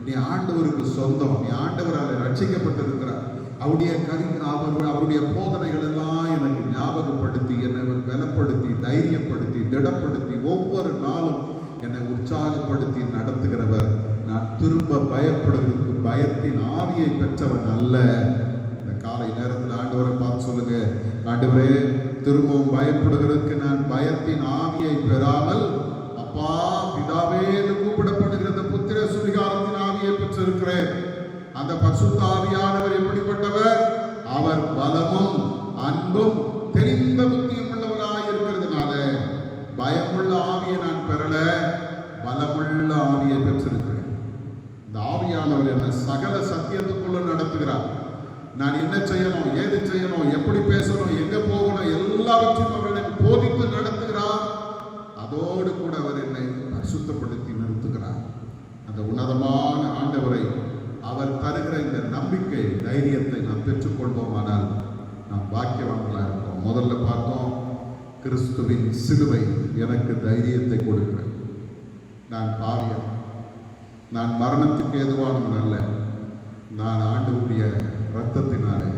நீ ஆண்டவருக்கு சொந்தம், நீ ஆண்டவரால் ரட்சிக்கப்பட்டிருக்கிறார். அவருடைய போதனைகள் எல்லாம் எனக்கு ஞாபகப்படுத்தி என்னை பலப்படுத்தி தைரியப்படுத்தி திடப்படுத்தி ஒவ்வொரு நாளும் என்னை உற்சாகப்படுத்தி நடத்துகிறவர். நான் திரும்ப பயப்படுவதற்கு பயத்தின் ஆவியை பெற்றவன் அல்ல. இந்த காலை நேரத்தில் ஆண்டவரை பார்த்து சொல்லுங்க, ஆண்டவரே திரும்பவும் பயப்படுகிறதுக்கு நான் பயத்தின் ஆவியை பெறாமல் அப்பா பிதாவே என்று கூப்பிடப்படுகிற புத்திர சுவிகாரத்தின் ஆவியை பெற்றிருக்கிறேன். அந்த பரிசுத்த ஆவியானவர் எப்படிப்பட்டவர்? அவர் பலமும் அன்பும் தெரிந்த புத்தியும் உள்ளவராய் இருக்கிறதுனால பயமுள்ள ஆவியை நான் பெறல, பலமுள்ள ஆவியை பெற்றிருக்கிறேன். இந்த ஆவியானவர் என்ன சகல சத்தியத்துக்குள்ள நடத்துகிறார். நான் என்ன செய்யணும், ஏது செய்யணும், எப்படி பேசணும், எங்க போகணும், எல்லாவற்றையும் அவர் எனக்கு போதித்து நடத்துகிறார். அதோடு கூட அவர் என்னை பரிசுத்தப்படுத்தி நிறுத்துகிறார். அந்த உன்னதமான ஆண்டவரை அவர் தருகிற இந்த நம்பிக்கை தைரியத்தை நாம் பெற்றுக்கொள்வோமானால் நாம் பாக்கியவான்களாக இருப்போம். முதல்ல பார்த்தோம், கிறிஸ்துவின் சிலுவை எனக்கு தைரியத்தை கொடுக்கிறேன். நான் பாவியன், நான் மரணத்துக்கு ஏதுவானவன் அல்ல, நான் ஆண்டவருடைய இரத்தத்தினாலே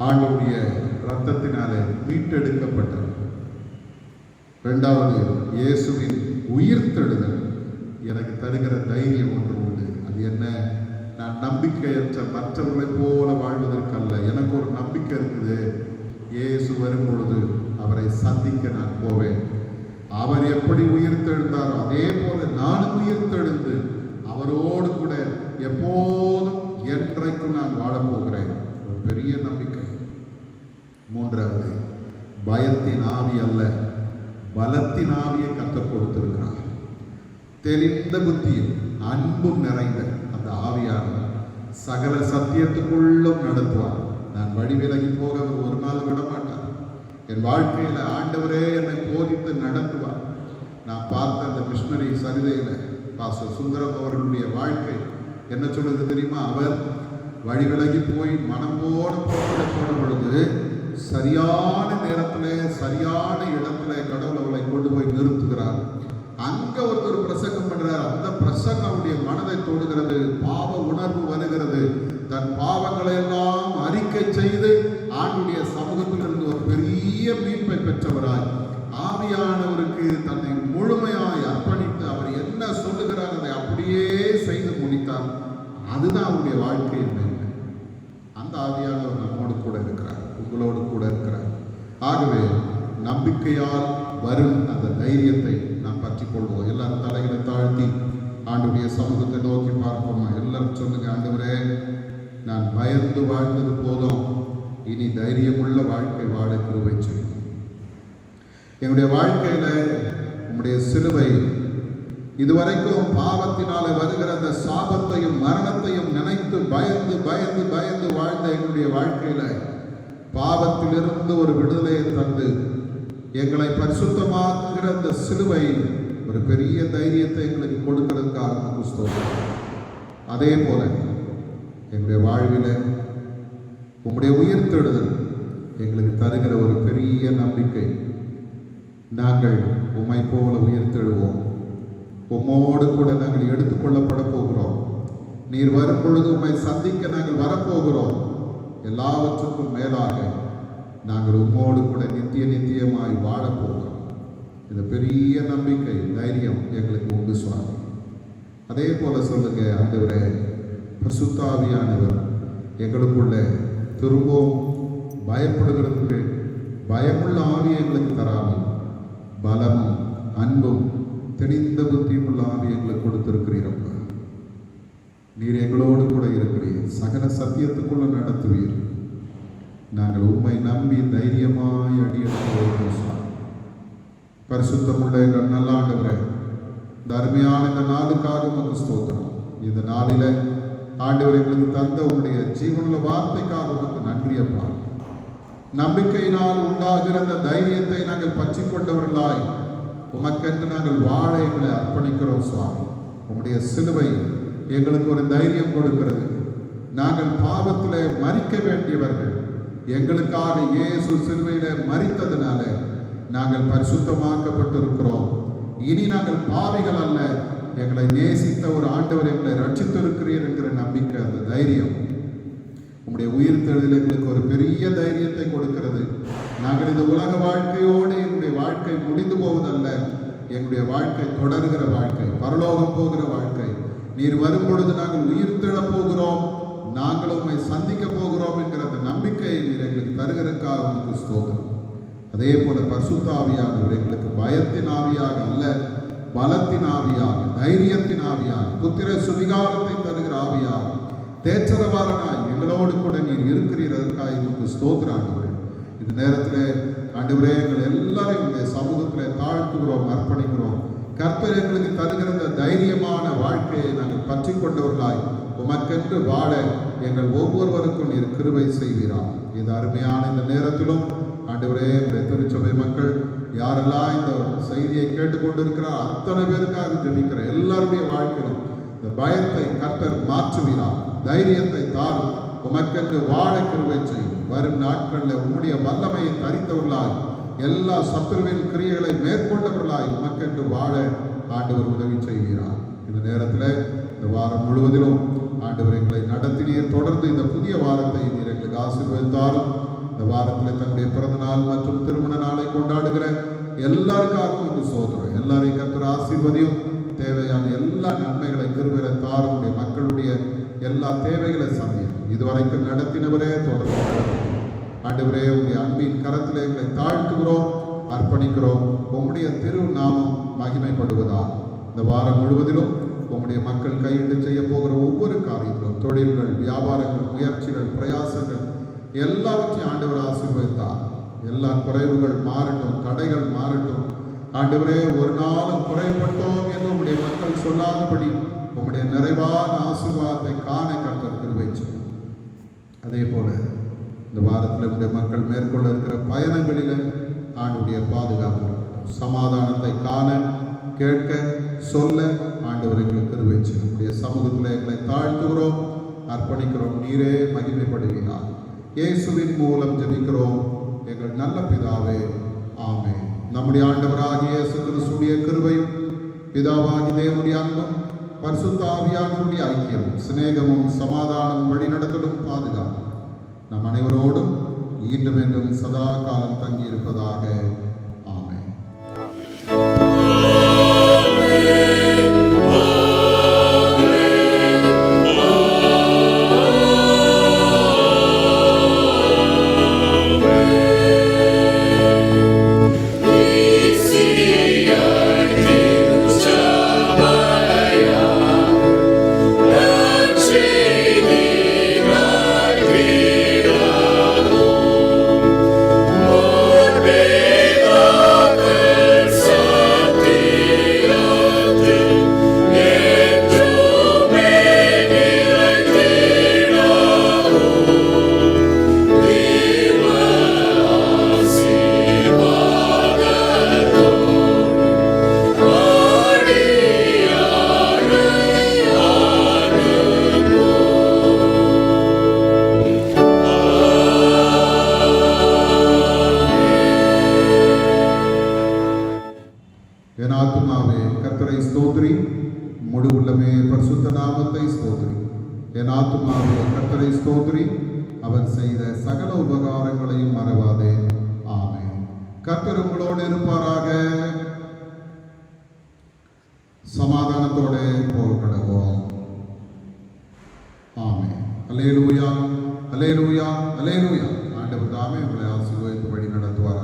ஆண்டவருடைய இரத்தத்தினாலே மீட்டெடுக்கப்பட்டவன். இரண்டாவது, இயேசுவின் உயிர்த்தெழுதல் எனக்கு தருகிற தைரியம் ஒன்று உண்டு. அது என்ன? நான் நம்பிக்கையற்ற மற்றவர்களை போல வாழ்வதற்கல்ல, எனக்கு ஒரு நம்பிக்கை இருக்குது. இயேசு வரும் பொழுது அவரை சந்திக்க நான் போவேன். அவர் எப்படி உயிர்த்தெழுந்தாரோ அதே போல நானும் உயிர்த்தெழுந்து அவரோடு கூட எப்போதும் என்றைக்கும் நான் வாழப்போகிறேன். ஒரு பெரிய நம்பிக்கை. மூன்றாவது, பயத்தின் ஆவி அல்ல, பலத்தின் ஆவியை கற்றுக் கொடுத்திருக்கிறார். தெரிந்த புத்தியும் அன்பும் நிறைந்த அந்த ஆவியானவர் சகல சத்தியத்துக்குள்ளும் நடத்துவார். நான் வழி விலகி போக ஒரு நாள் விட மாட்டார். என் வாழ்க்கையில ஆண்டவரே என்னை போதித்து நடத்துவார். நான் பார்த்த அந்த மிஷனரி சரிதையில பாஸ்டர் சுந்தரம் அவர்களுடைய வாழ்க்கை என்ன சொல்லுது தெரியுமா? அவர் வழி விலகி போய் மனம் போன போன பொழுது சரியான நேரத்திலே சரியான இடத்துல கடவுள் அவளை கொண்டு போய் நிறுத்துகிறார். அங்க ஒருத்தர் பிரசங்கம் பண்றார். அந்த பிரசங்கம் அவருடைய மனதை தொடுகிறது. பாவ உணர்வு வருகிறது. தன் பாவங்களை எல்லாம் அறிக்கை செய்து ஆண்டுடைய சமூகத்தில் இருந்து ஒரு பெரிய மீட்பை பெற்றவராய் ஆவியானவருக்கு தன்னை முழுமையாய் அர்ப்பணித்து அவர் என்ன சொல்லுகிறார் அதை அப்படியே செய்து முடித்தார். அதுதான் அவருடைய வாழ்க்கையின் மேன்மை. அந்த ஆவியானவர் நம்மோடு கூட இருக்கிறார், உங்களோடு கூட இருக்கிறார். ஆகவே நம்பிக்கையால் வரும் அந்த தைரியத்தை நாம் பற்றிக் கொள்வோம். எல்லாரும் தலைகளை தாழ்த்தி ஆண்டுடைய சமூகத்தை நோக்கி பார்ப்போம். எல்லாரும் சொல்லுங்க, ஆண்டவரே நான் பயந்து வாழ்ந்தது போதும், இனி தைரியமுள்ள வாழ்க்கை வாழ கிருபை செய்யும். என்னுடைய வாழ்க்கையில உம்முடைய சிலுவை இதுவரைக்கும் பாவத்தினால வருகிற அந்த சாபத்தையும் மரணத்தையும் நினைத்து பயந்து பயந்து பயந்து வாழ்ந்த எங்களுடைய வாழ்க்கையில பாவத்திலிருந்து ஒரு விடுதலையை தந்து எங்களை பரிசுத்தமாக்குகிற அந்த சிலுவை ஒரு பெரிய தைரியத்தை எங்களுக்கு கொடுக்கிறதுக்காக ஸ்தோத்திரம். அதே போல எங்களுடைய வாழ்வில உம்முடைய உயிர்த்தெழுதல் எங்களுக்கு தருகிற ஒரு பெரிய நம்பிக்கை. நாங்கள் உம்மை போல உயிர்த்தெழுவோம். உம்மோடு கூட நாங்கள் எடுத்துக்கொள்ளப்பட போகிறோம். நீர் வரும் பொழுது உம்மை சந்திக்க நாங்கள் வரப்போகிறோம். எல்லாவற்றுக்கும் மேலாக நாங்கள் உம்மோடு கூட நித்திய நித்தியமாய் வாழப்போகிறோம். இந்த பெரிய நம்பிக்கை தைரியம் எங்களுக்கு உண்டு சுவாமி. அதே போல சொல்லுங்க, ஆண்டவரே பரிசுத்த ஆவியானவர் எங்களுக்குள்ள திரும்பவும் பயப்படுகிறதுக்கு பயமுள்ள ஆவியை எங்களுக்கு தராமல் பலமும் அன்பும் தெளிந்த புத்தியும் உள்ள ஆவியை எங்களுக்கு கொடுத்திருக்கிறீரப்பா. நீர் எங்களோடு கூட இருக்கிறீர், சகல சத்தியத்துக்குள்ள நடத்துவீர். நாங்கள் உண்மை நம்பி தைரியமாய் அடியெடுத்து பரிசுத்தமுள்ள எங்கள் நல்ல ஆண்டவரே, இந்த அருமையான இந்த நாளுக்காக உமக்கு ஸ்தோத்திரம். இந்த நாளில ஆண்டவர் எங்களுக்கு தந்த உங்களுடைய ஜீவனுள்ள வார்த்தைக்காக உமக்கு நன்றி அப்பா. நம்பிக்கையினால் உண்டாகிற அந்த தைரியத்தை நாங்கள் பற்றி கொண்டவர்களாய் உமக்கென்று நாங்கள் வாழ எங்களை அர்ப்பணிக்கிறோம் சுவாமி. உங்களுடைய சிலுவை எங்களுக்கு ஒரு தைரியம் கொடுக்கிறது. நாங்கள் பாவத்திலே மரிக்க வேண்டியவர்கள், எங்களுக்காக இயேசு சிலுவையில மரித்ததுனால நாங்கள் பரிசுத்தமாக்கப்பட்டிருக்கிறோம். இனி நாங்கள் பாவிகள் அல்ல. எங்களை நேசித்த ஒரு ஆண்டவர் எங்களை ரட்சித்திருக்கிறீர் என்கிற நம்பிக்கை, அந்த தைரியம் உங்களுடைய உயிர்த்தெழுதல் எங்களுக்கு ஒரு பெரிய தைரியத்தை கொடுக்கிறது. நாங்கள் இந்த உலக வாழ்க்கையோடு எங்களுடைய வாழ்க்கை முடிந்து போவதல்ல, எங்களுடைய வாழ்க்கை தொடர்கிற வாழ்க்கை, பரலோகம் போகிற வாழ்க்கை. நீர் வரும் பொழுது நாங்கள் உயிர்த்தெழப் போகிறோம், நாங்கள் உண்மை சந்திக்க போகிறோம் என்கிற அந்த நம்பிக்கையை நீர் எங்களுக்கு தருகிறதுக்காக உங்களுக்கு ஸ்தோத்திரம். அதே போல பரிசுத்த ஆவியானவர் எங்களுக்கு பயத்தின் ஆவியாக அல்ல, பலத்தின் ஆவியாக, தைரியத்தின் ஆவியாக, புத்திர சுவிகாரத்தை தருகிற ஆவியாக, தேற்றரவாரனாய் எங்களோடு கூட நீர் இருக்கிறீர். அதற்காக உங்களுக்கு ஸ்தோத்திரம் ஆண்டவரே. இந்த நேரத்தில் ஆண்டவரே எங்கள் எல்லாரையும் இந்த சமூகத்தில் தாழ்த்துகிறோம், அர்ப்பணிக்கிறோம். கர்த்தர் எங்களுக்கு தருகிற இந்த தைரியமான வாழ்க்கையை நாங்கள் பற்றி கொண்டவர்களாய் உமக்கென்று வாழ எங்கள் ஒவ்வொருவருக்கும் நீர் கிருபை செய்வீராம். இது அருமையான இந்த நேரத்திலும் ஆண்டவரே, எங்களுடைய திருச்சபை மக்கள் யாரெல்லாம் இந்த செய்தியை கேட்டுக்கொண்டிருக்கிறார் அத்தனை பேருக்காக ஜெபிக்கிற எல்லாருடைய வாழ்க்கையிலும் இந்த பயத்தை கர்த்தர் மாற்றுவீரார், தைரியத்தை தாரும், உமக்கென்று வாழ கிருபை செய்யும். வரும் நாட்களில் உம்முடைய வல்லமையை தரித்தவர்களாய், எல்லா சத்துருவின் கிரியைகளை மேற்கொண்டவர்களாய் உமக்கென்று வாழ ஆண்டவர் உதவி செய்கிறார். இந்த நேரத்தில் இந்த வாரம் முழுவதிலும் ஆண்டவர் எங்களை நடத்தினீர். தொடர்ந்து இந்த புதிய வாரத்தை நீர் எங்களுக்கு ஆசீர்வதித்தாலும், இந்த வாரத்தில் தன்னுடைய பிறந்த நாள் மற்றும் திருமண நாளை கொண்டாடுகிற எல்லாருக்காகவும் இந்த சோதரம் எல்லாரையும் கர்த்தர் ஆசீர்வதியும். தேவையான எல்லா நன்மைகளை கிருபையை தாரும். மக்களுடைய எல்லா தேவைகளை சந்தியும். இதுவரைக்கும் நடத்தினவரே தொடர்ந்து ஆண்டவரே, உங்களுடைய அன்பின் கரத்தில் எங்களை தாழ்த்துகிறோம், அர்ப்பணிக்கிறோம். உங்களுடைய திருநாமம் மகிமைப்படுவதா இந்த வாரம் முழுவதிலும் உங்களுடைய மக்கள் கையிட்டு செய்ய போகிற ஒவ்வொரு காரியங்களும், தொழில்கள், வியாபாரங்கள், முயற்சிகள், பிரயாசங்கள் எல்லாவற்றையும் ஆண்டவர் ஆசீர்வதித்தார். எல்லா குறைவுகள் மாறட்டும், தடைகள் மாறட்டும். ஆண்டவரே, ஒரு நாளும் குறைபட்டோம் என்று உங்களுடைய மக்கள் சொல்லாதபடி உங்களுடைய நிறைவான ஆசீர்வாதத்தை காண கர்த்தர் கிருபை செய்யும். அதே போல இந்த வாரத்தில் உங்களுடைய மக்கள் மேற்கொள்ள இருக்கிற பயணங்களில் ஆண்டுடைய பாதுகாப்பு, சமாதானத்தை காண, கேட்க, சொல்ல ஆண்டவர் எங்களுக்கு கிருபை செய்யும். உங்களுடைய சமூகத்தில் எங்களை தாழ்த்துகிறோம், அர்ப்பணிக்கிறோம். நீரே மகிமைப்படுவீரார். இயேசுவின் மூலம் ஜெபிக்கிறோம் எங்கள் நல்ல பிதாவே, ஆமென். நம்முடைய ஆண்டவராகிய இயேசு கிறிஸ்துவின் கிருபையும், பிதாவாகிய தேவனுடைய அன்பும், பரிசுத்த ஆவியானவருடைய ஐக்கியமும், சிநேகமும், சமாதானமும், வழிநடத்தலும், பாதுகாப்பும் நம் அனைவரோடும் இன்றும் என்றும் சதா காலம் தங்கியிருப்பதாக. ஆமென். என் ஆத்துமாவே கர்த்தரை ஸ்தோத்திரி, முழு உள்ளமே பரிசுத்த நாமத்தை ஸ்தோத்திரி. என் ஆத்துமாவே கர்த்தரை ஸ்தோத்திரி, அவர் செய்த சகல உபகாரங்களையும் மறவாதே. ஆமென். கர்த்தர் உங்களோடு இருப்பாராக. சமாதானத்தோட போர்க்கடவோம். ஆமென். அல்லேலூயா, அல்லேலூயா, அல்லேலூயா. ஆண்டவர் தாமே உங்களை ஆசீர்வதித்து வழி நடத்துவார்.